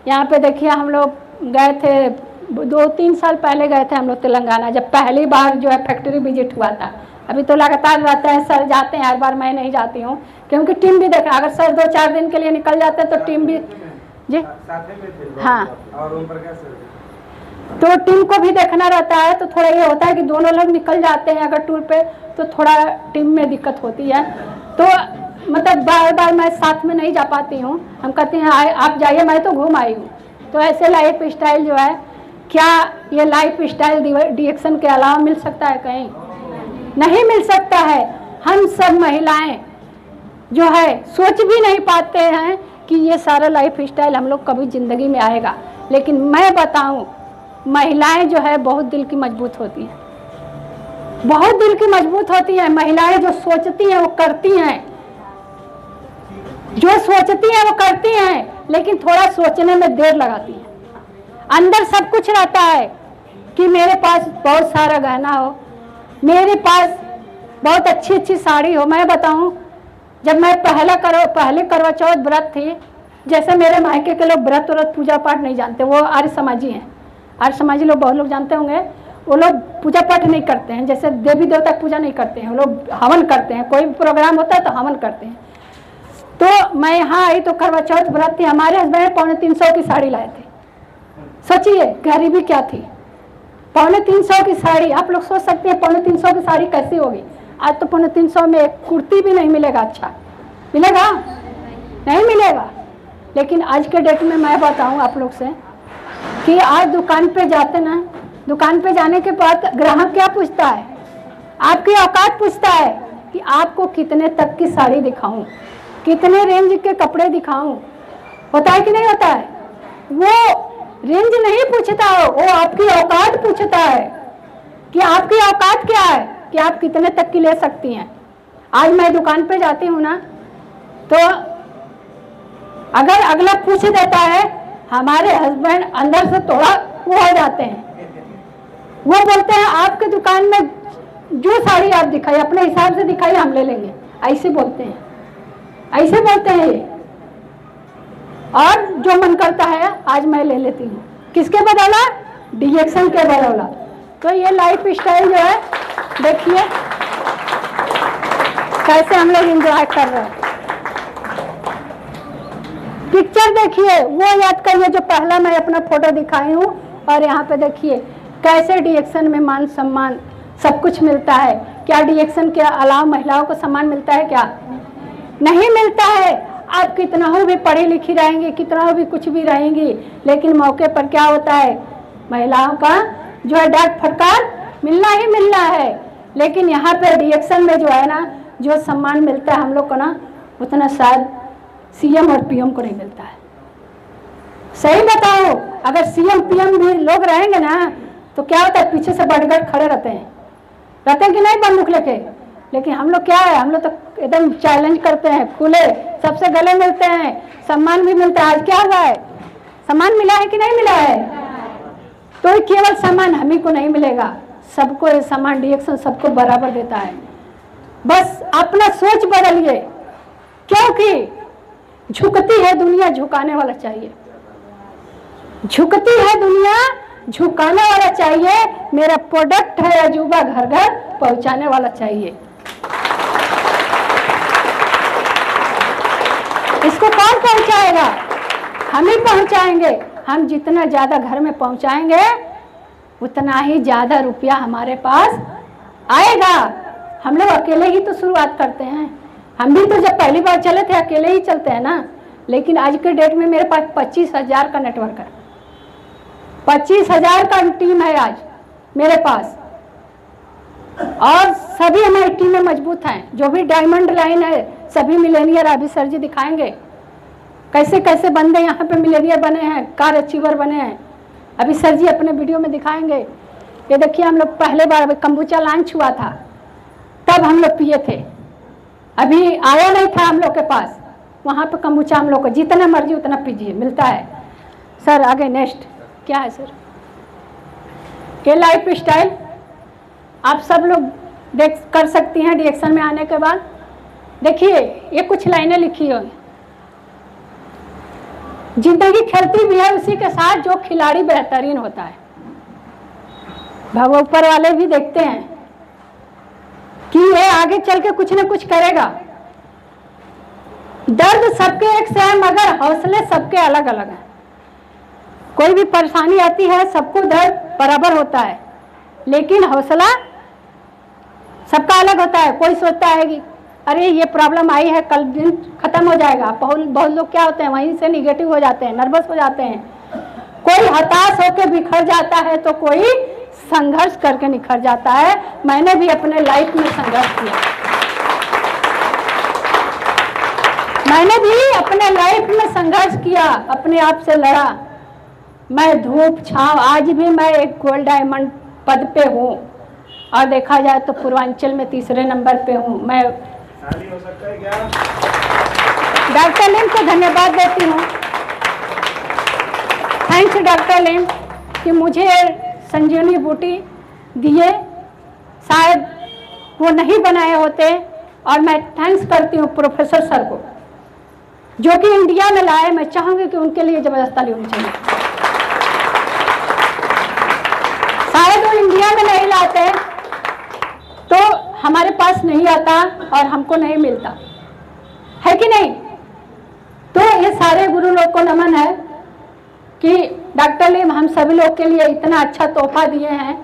यहाँ पे देखिए, हम लोग गए थे 2-3 साल पहले गए थे हम लोग तेलंगाना, जब पहली बार जो है फैक्ट्री विजिट हुआ था। अभी तो लगातार रहते हैं, सर जाते हैं, हर बार मैं नहीं जाती हूँ क्योंकि टीम भी देखा। अगर सर 2-4 दिन के लिए निकल जाते हैं तो टीम भी जी हाँ, तो टीम को भी देखना रहता है। तो थोड़ा ये होता है कि दोनों लोग निकल जाते हैं अगर टूर पे, तो थोड़ा टीम में दिक्कत होती है। तो मतलब बार बार मैं साथ में नहीं जा पाती हूँ। हम कहते हैं आप जाइए, मैं तो घूम आई हूँ। तो ऐसे लाइफ स्टाइल जो है, क्या ये लाइफ स्टाइल डीएक्शन के अलावा मिल सकता है? कहीं नहीं मिल सकता है। हम सब महिलाएं जो है सोच भी नहीं पाते हैं कि ये सारा लाइफ स्टाइल हम लोग कभी ज़िंदगी में आएगा। लेकिन मैं बताऊं, महिलाएं जो है बहुत दिल की मजबूत होती हैं, बहुत दिल की मजबूत होती हैं। महिलाएं जो सोचती हैं वो करती हैं, जो सोचती हैं वो करती हैं, लेकिन थोड़ा सोचने में देर लगाती हैं। अंदर सब कुछ रहता है कि मेरे पास बहुत सारा गहना हो, मेरे पास बहुत अच्छी अच्छी साड़ी हो। मैं बताऊं, जब मैं पहले करवा चौथ व्रत थी, जैसे मेरे मायके के लोग व्रत पूजा पाठ नहीं जानते, वो आर्य समाजी हैं। आर्य समाजी लोग बहुत लोग जानते होंगे, वो लोग पूजा पाठ नहीं करते हैं, जैसे देवी देवता पूजा नहीं करते हैं, वो लोग हवन करते हैं। कोई भी प्रोग्राम होता है तो हवन करते हैं। तो मैं यहाँ आई तो करवा चौथ व्रत थी, हमारे हस्बैंड 350 की साड़ी लाए थे। सोचिए गरीबी क्या थी, 350 की साड़ी। आप लोग सोच सकते हैं 350 की साड़ी कैसी होगी। आज तो 350 में एक कुर्ती भी नहीं मिलेगा। अच्छा मिलेगा? नहीं मिलेगा। लेकिन आज के डेट में मैं बताऊं आप लोग से कि आज दुकान पे जाते ना, दुकान पे जाने के बाद ग्राहक क्या पूछता है? आपकी औकात पूछता है कि आपको कितने तक की साड़ी दिखाऊं, कितने रेंज के कपड़े दिखाऊं। होता है कि नहीं होता है? वो रेंज नहीं पूछता हो, वो आपकी औकात पूछता है कि आपकी औकात क्या है, कि आप कितने तक की ले सकती हैं। आज मैं दुकान पे जाती हूँ ना, तो अगर अगला पूछ देता है, हमारे हस्बैंड अंदर से थोड़ा वो हो जाते हैं। वो बोलते हैं आपके दुकान में जो साड़ी आप दिखाइए अपने हिसाब से दिखाइए, हम ले लेंगे, ऐसे बोलते हैं, ऐसे बोलते हैं ये। और जो मन करता है आज मैं ले लेती हूँ, किसके बदौला? DXN के बदौला। तो ये लाइफ स्टाइल जो है देखिए कैसे हम लोग एंजॉय कर रहे हैं। पिक्चर देखिए, वो याद करिए जो पहला मैं अपना फोटो दिखाई हूँ, और यहाँ पे देखिए कैसे DXN में मान सम्मान सब कुछ मिलता है। क्या DXN के अलावा महिलाओं को सम्मान मिलता है? क्या नहीं मिलता है। आप कितना हो भी पढ़ी लिखी रहेंगी, कितना हो भी कुछ भी रहेंगी, लेकिन मौके पर क्या होता है, महिलाओं का जो है डांट फटकार मिलना ही मिलना है। लेकिन यहाँ पे DXN में जो है ना, जो सम्मान मिलता है हम लोग को ना, उतना शायद CM और PM को नहीं मिलता है। सही बताओ, अगर CM PM भी लोग रहेंगे ना तो क्या होता है, पीछे से बॉडीगार्ड खड़े रहते हैं कि नहीं बंदूक लेके। लेकिन हम लोग क्या है, हम लोग तो एकदम चैलेंज करते हैं, खुले सबसे गले मिलते हैं, सम्मान भी मिलता है। आज क्या हुआ है, सम्मान मिला है कि नहीं मिला है? तो केवल सम्मान हम ही को नहीं मिलेगा, सबको ये सम्मान DXN सबको बराबर देता है। बस अपना सोच बदलिए, क्योंकि झुकती है दुनिया, झुकाने वाला चाहिए। झुकती है दुनिया, झुकाने वाला चाहिए। मेरा प्रोडक्ट है अजूबा, घर घर पहुंचाने वाला चाहिए। इसको कौन पहुंचाएगा? हम ही पहुंचाएंगे। हम जितना ज़्यादा घर में पहुंचाएंगे उतना ही ज़्यादा रुपया हमारे पास आएगा। हम लोग अकेले ही तो शुरुआत करते हैं। हम भी तो जब पहली बार चले थे अकेले ही चलते हैं ना। लेकिन आज के डेट में मेरे पास 25,000 का नेटवर्क है, 25,000 का टीम है आज मेरे पास, और सभी हमारी टीमें मजबूत हैं। जो भी डायमंड लाइन है सभी मिलेनियर अभी सर जी दिखाएंगे कैसे कैसे बंदे यहाँ पे मिलेनियर बने हैं, कार अचीवर बने हैं। अभी सर जी अपने वीडियो में दिखाएंगे। ये देखिए हम लोग पहले बार कंबूचा लॉन्च हुआ था तब हम लोग पिए थे, अभी आया नहीं था हम लोग के पास। वहाँ पे कंबूचा हम लोग को जितना मर्जी उतना पीजिए, मिलता है। सर आगे नेक्स्ट क्या है सर? ये लाइफ स्टाइल आप सब लोग देख कर सकती हैं DXN में आने के बाद। देखिए ये कुछ लाइनें लिखी हो, जिंदगी खेलती भी है उसी के साथ जो खिलाड़ी बेहतरीन होता है। भगवान ऊपर वाले भी देखते हैं कि ये आगे चल के कुछ न कुछ करेगा। दर्द सबके एक से है मगर हौसले सबके अलग अलग हैं। कोई भी परेशानी आती है सबको दर्द बराबर होता है, लेकिन हौसला सबका अलग होता है। कोई सोचता है कि अरे ये प्रॉब्लम आई है कल दिन खत्म हो जाएगा। बहुत लोग क्या होते हैं वहीं से निगेटिव हो जाते हैं, नर्वस हो जाते हैं। कोई हताश होकर बिखर जाता है तो कोई संघर्ष करके निखर जाता है। मैंने भी अपने लाइफ में संघर्ष किया, मैंने भी अपने लाइफ में संघर्ष किया, अपने आप से लड़ा। मैं धूप छांव, आज भी मैं एक गोल्ड डायमंड पद पे हूँ, और देखा जाए तो पूर्वांचल में 3रे नंबर पे हूँ। मैं हो सकता है क्या? डॉक्टर लिम को धन्यवाद देती हूँ। थैंक्स डॉक्टर लिम कि मुझे संजीवनी बूटी दिए, शायद वो नहीं बनाए होते। और मैं थैंक्स करती हूँ प्रोफेसर सर को जो कि इंडिया में लाए। मैं चाहूँगी कि उनके लिए जबरदस्त ताली होनी चाहिए। शायद वो इंडिया में नहीं लाते तो हमारे पास नहीं आता और हमको नहीं मिलता है कि नहीं। तो ये सारे गुरु लोग को नमन है कि डॉक्टर लिम हम सभी लोग के लिए इतना अच्छा तोहफा दिए हैं,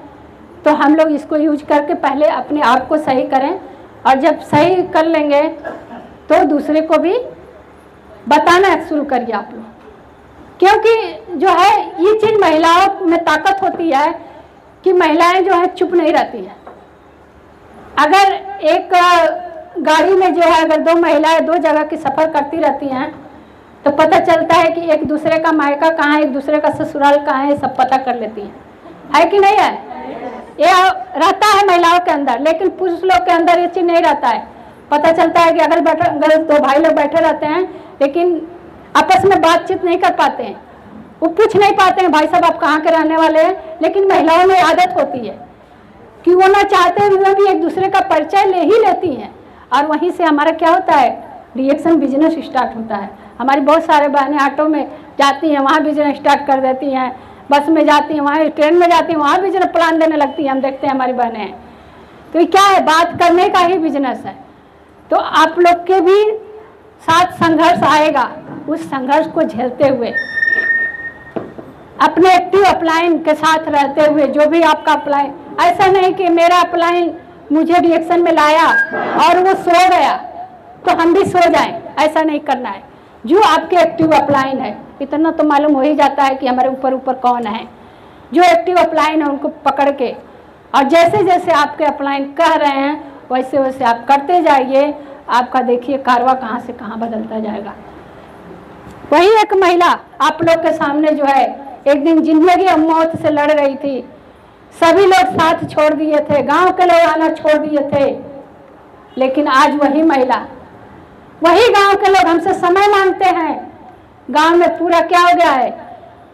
तो हम लोग इसको यूज करके पहले अपने आप को सही करें, और जब सही कर लेंगे तो दूसरे को भी बताना शुरू करिए आप लोग। क्योंकि जो है ये चीज़ महिलाओं में ताकत होती है कि महिलाएं जो है चुप नहीं रहती हैं। अगर एक गाड़ी में जो है अगर 2 महिलाएं 2 जगह की सफ़र करती रहती हैं तो पता चलता है कि एक दूसरे का मायका कहाँ है, एक दूसरे का ससुराल कहाँ है, सब पता कर लेती है कि नहीं है? ये रहता है महिलाओं के अंदर, लेकिन पुरुष लोग के अंदर ये चीज़ नहीं रहता है। पता चलता है कि अगर 2 भाई लोग बैठे रहते हैं लेकिन आपस में बातचीत नहीं कर पाते हैं, वो पूछ नहीं पाते हैं भाई साहब आप कहाँ के रहने वाले हैं। लेकिन महिलाओं में आदत होती है कि वो ना चाहते हुए भी एक दूसरे का परिचय ले ही लेती हैं, और वहीं से हमारा क्या होता है, रिएक्शन बिजनेस स्टार्ट होता है। हमारी बहुत सारे बहनें ऑटो में जाती हैं, वहाँ बिजनेस स्टार्ट कर देती हैं, बस में जाती हैं, वहाँ ट्रेन में जाती हैं, वहाँ बिजनेस प्लान देने लगती हैं। हम देखते हैं हमारी बहनें, तो ये क्या है, बात करने का ही बिजनेस है। तो आप लोग के भी साथ संघर्ष आएगा, उस संघर्ष को झेलते हुए अपने एक्टिव अपलाइन के साथ रहते हुए, जो भी आपका अपलाइन, ऐसा नहीं कि मेरा अपलाइन मुझे रिएक्शन में लाया और वो सो गया तो हम भी सो जाएं, ऐसा नहीं करना है। जो आपके एक्टिव अपलाइन है, इतना तो मालूम हो ही जाता है कि हमारे ऊपर ऊपर कौन है। जो एक्टिव अपलाइन है उनको पकड़ के, और जैसे जैसे आपके अपलाइन कह रहे हैं वैसे वैसे आप करते जाइए। आपका देखिए कारवा कहाँ से कहाँ बदलता जाएगा। वही एक महिला आप लोग के सामने जो है एक दिन जिंदगी और मौत से लड़ रही थी, सभी लोग साथ छोड़ दिए थे, गांव के लोग आना छोड़ दिए थे, लेकिन आज वही महिला, वही गांव के लोग हमसे समय मांगते हैं। गांव में पूरा क्या हो गया है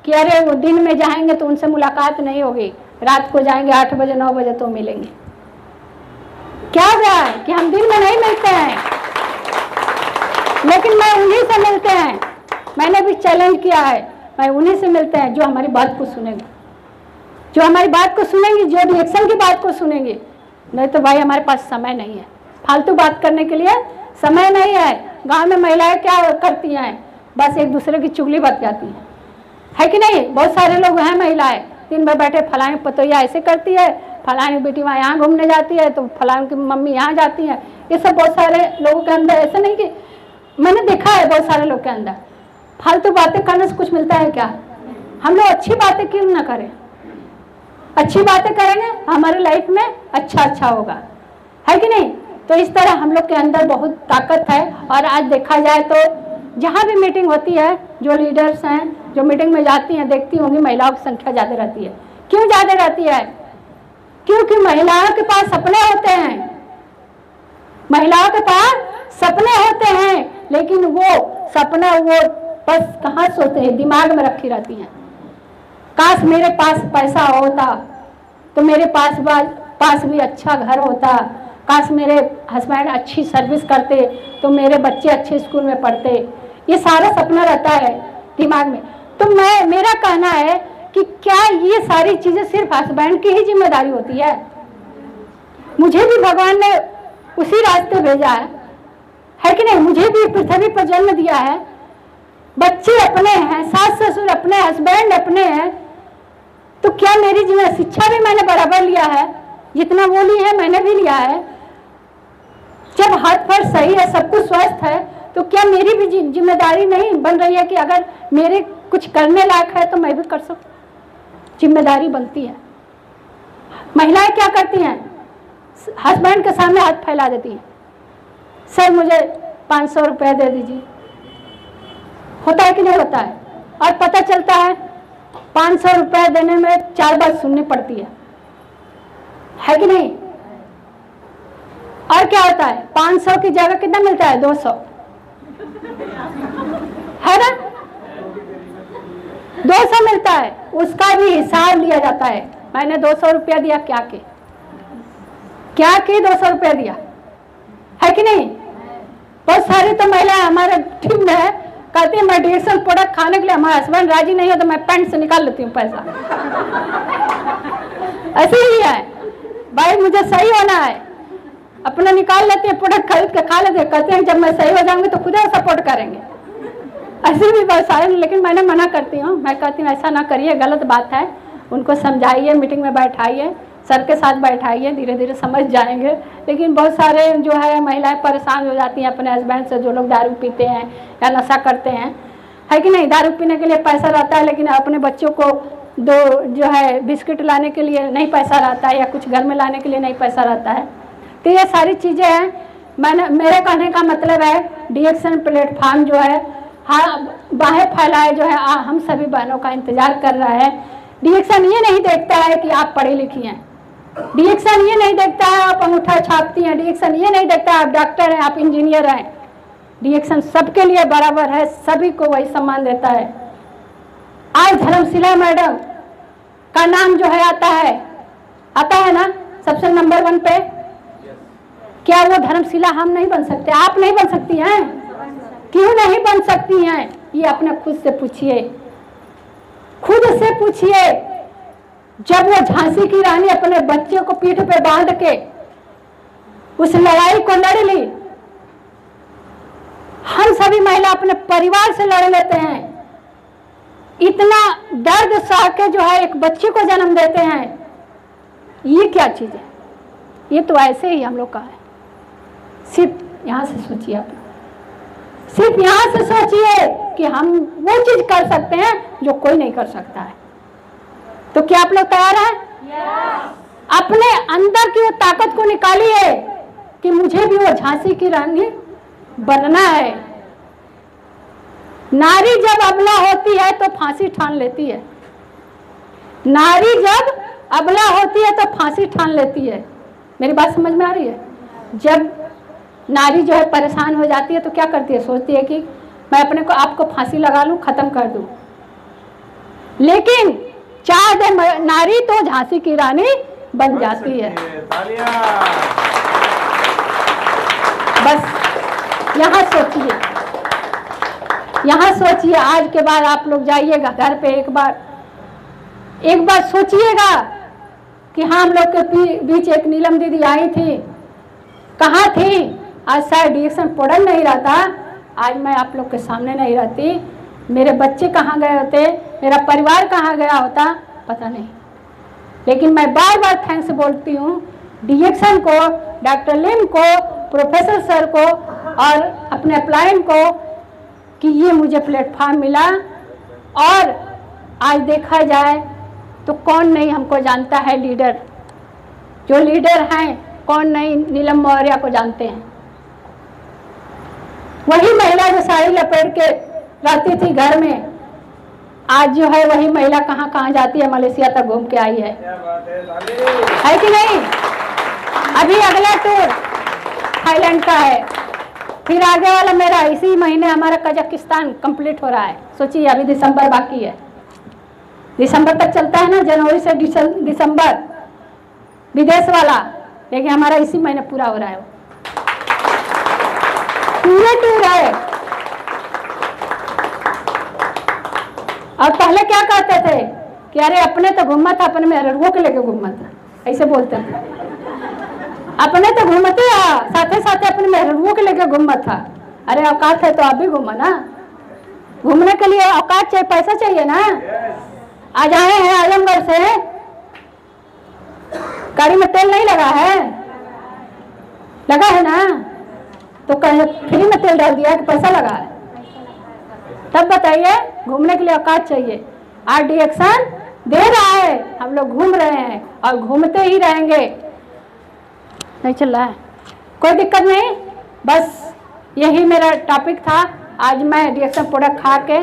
कि अरे वो दिन में जाएंगे तो उनसे मुलाकात नहीं होगी, रात को जाएंगे 8 बजे 9 बजे तो मिलेंगे। क्या हो गया है कि हम दिन में नहीं मिलते हैं, लेकिन मैं उन्हीं से मिलते हैं। मैंने भी चैलेंज किया है, मैं उन्हीं से मिलते हैं जो हमारी बात को सुनेंगे, जो हमारी बात को सुनेंगे, जो रिएक्शन की बात को सुनेंगे। नहीं तो भाई हमारे पास समय नहीं है, फालतू बात करने के लिए समय नहीं है। गांव में महिलाएं क्या करती हैं, बस एक दूसरे की चुगली बच जाती है कि नहीं। बहुत सारे लोग हैं महिलाएं, दिन भर बैठे फलाने पतोया ऐसे करती है, फलानी बेटी वहाँ यहाँ घूमने जाती है, तो फलाने की मम्मी यहाँ जाती है। ये सब बहुत सारे लोगों के अंदर, ऐसा नहीं कि मैंने देखा है बहुत सारे लोग के अंदर। फालतू बातें करने से कुछ मिलता है क्या? हम लोग अच्छी बातें क्यों ना करें? अच्छी बातें करेंगे हमारे लाइफ में अच्छा होगा, है कि नहीं। तो इस तरह हम लोग के अंदर बहुत ताकत है। और आज देखा जाए तो जहाँ भी मीटिंग होती है, जो लीडर्स हैं जो मीटिंग में जाती हैं, देखती होंगी महिलाओं की संख्या ज़्यादा रहती है। क्यों ज़्यादा रहती है? क्योंकि महिलाओं के पास सपने होते हैं, महिलाओं के पास सपने होते हैं, लेकिन वो सपना वो बस कहाँ सोते हैं, दिमाग में रखी रहती हैं। काश मेरे पास पैसा होता तो मेरे पास भी अच्छा घर होता, काश मेरे हस्बैंड अच्छी सर्विस करते तो मेरे बच्चे अच्छे स्कूल में पढ़ते। ये सारा सपना रहता है दिमाग में। तो मेरा कहना है कि क्या ये सारी चीज़ें सिर्फ हस्बैंड की ही जिम्मेदारी होती है? मुझे भी भगवान ने उसी रास्ते भेजा है कि नहीं। मुझे भी पृथ्वी पर जन्म दिया है, बच्चे अपने हैं, सास ससुर अपने, हस्बैंड अपने हैं। तो क्या मेरी शिक्षा भी मैंने बराबर लिया है, जितना वो ली है मैंने भी लिया है। जब हाथ पैर सही है, सब कुछ स्वस्थ है, तो क्या मेरी भी जिम्मेदारी नहीं बन रही है कि अगर मेरे कुछ करने लायक है तो मैं भी कर सकूं? जिम्मेदारी बनती है। महिलाएं क्या करती हैं, हस्बैंड के सामने हाथ फैला देती हैं, सर मुझे 500 रुपये दे दीजिए। होता है कि नहीं होता है? और पता चलता है 500 रुपये देने में 4 बात सुननी पड़ती है कि नहीं। और क्या होता है, 500 की जगह कितना मिलता है, 200, है ना। 200 मिलता है, उसका भी हिसाब लिया जाता है। मैंने 200 रुपया दिया, क्या की 200 रुपया दिया, है कि नहीं। बहुत सारी तो महिलाएं हमारे टीम में है, कहती है मैं डिएक्शन प्रोडक्ट खाने के लिए हमारा हस्बैंड राजी नहीं हो तो मैं पैंट से निकाल लेती हूँ पैसा। ऐसे ही है भाई, मुझे सही होना है, अपना निकाल लेते हैं, प्रोडक्ट खरीद के खा लेते हैं, कहते हैं जब मैं सही हो जाऊंगी तो खुद सपोर्ट करेंगे। ऐसे भी बहुत सारे, लेकिन मैंने मना करती हूँ, मैं कहती हूँ ऐसा ना करिए, गलत बात है। उनको समझाइए, मीटिंग में बैठाइए, सर के साथ बैठाइए, धीरे धीरे समझ जाएंगे। लेकिन बहुत सारे जो है महिलाएं परेशान हो जाती हैं अपने हस्बैंड से, जो लोग दारू पीते हैं या नशा करते हैं, है कि नहीं। दारू पीने के लिए पैसा रहता है, लेकिन अपने बच्चों को जो है बिस्किट लाने के लिए नहीं पैसा रहता है, या कुछ घर में लाने के लिए नहीं पैसा रहता है। तो ये सारी चीज़ें हैं। मेरे कहने का मतलब है डिएक्शन प्लेटफॉर्म जो है, हाँ बाहें फैलाए जो है, हम सभी बहनों का इंतजार कर रहा है। डिएक्शन ये नहीं देखता है कि आप पढ़ी लिखी हैं, डिएक्शन ये नहीं देखता है आप अंगूठा छापती हैं, डिएक्शन ये नहीं देखता है आप डॉक्टर हैं, आप इंजीनियर हैं। डिएक्शन सबके लिए बराबर है, सभी को वही सम्मान देता है। आज धर्मशिला मैडम का नाम जो है आता है ना, सबसे नंबर 1 पे? क्या वो धर्मशिला हम नहीं बन सकते? आप नहीं बन सकती हैं? क्यों नहीं बन सकती हैं? ये अपने खुद से पूछिए, खुद से पूछिए। जब वो झांसी की रानी अपने बच्चे को पीठ पे बांध के उस लड़ाई को लड़ ली, हम सभी महिला अपने परिवार से लड़ लेते हैं, इतना दर्द सह के जो है एक बच्चे को जन्म देते हैं, ये क्या चीज है? ये तो ऐसे ही हम लोग का है। सिर्फ यहां से सोचिए, आप सिर्फ यहां से सोचिए कि हम वो चीज कर सकते हैं जो कोई नहीं कर सकता है। तो क्या आप लोग तैयार हैं? अपने अंदर की वो ताकत को निकालिए कि मुझे भी वो झांसी की रानी बनना है। नारी जब अबला होती है तो फांसी ठान लेती है। नारी जब अबला होती है तो फांसी ठान लेती है। मेरी बात समझ में आ रही है? जब नारी जो है परेशान हो जाती है तो क्या करती है? सोचती है कि मैं अपने को आपको फांसी लगा लूं, खत्म कर दूं। लेकिन चाह दे नारी तो झांसी की रानी बन जाती है। बस यहाँ सोचिए, यहाँ सोचिए। आज के बाद आप लोग जाइएगा घर पे, एक बार सोचिएगा कि हाँ, हम लोग के बीच एक नीलम दीदी आई थी, कहाँ थी? आज शायद डिएक्शन पढ़ नहीं रहा था, आज मैं आप लोग के सामने नहीं रहती, मेरे बच्चे कहाँ गए होते, मेरा परिवार कहाँ गया होता, पता नहीं। लेकिन मैं बार बार थैंक्स बोलती हूँ डिएक्शन को, डॉक्टर लिम को, प्रोफेसर सर को और अपने अपलाइन को कि ये मुझे प्लेटफॉर्म मिला। और आज देखा जाए तो कौन नहीं हमको जानता है लीडर, जो लीडर हैं कौन नहीं नीलम मौर्य को जानते हैं। वही महिला जो साड़ी लपेट के रहती थी घर में, आज जो है वही महिला कहाँ कहाँ जाती है, मलेशिया तक घूम के आई है कि नहीं? अभी अगला टूर थाईलैंड का है, फिर आगे वाला मेरा इसी महीने हमारा कजाकिस्तान कंप्लीट हो रहा है। सोचिए, अभी दिसंबर बाकी है, दिसंबर तक चलता है ना, जनवरी से दिसंबर विदेश वाला, लेकिन हमारा इसी महीने पूरा हो रहा है। पूरे टूर है। और पहले क्या कहते थे कि अरे अपने तो घूमा था, अपने में रड़ुओं के लेके घूमा था, ऐसे बोलते थे। अपने तो घूमते साथे साथे अपने में रड़ुओं के लेके घूमा था। अरे औकात है तो आप भी घूमा ना, घूमने के लिए औकात चाहिए, पैसा चाहिए ना। आज आए हैं आजमगढ़ से, गाड़ी में तेल नहीं लगा है, लगा है ना, तो कहीं फ्री में तेल डाल दिया कि पैसा लगा है? तब बताइए, घूमने के लिए औकात चाहिए। आज डिएक्शन दे रहा है, हम लोग घूम रहे हैं और घूमते ही रहेंगे। नहीं चल रहा है, कोई दिक्कत नहीं, बस यही मेरा टॉपिक था। आज मैं डिएक्शन प्रोडक्ट खा के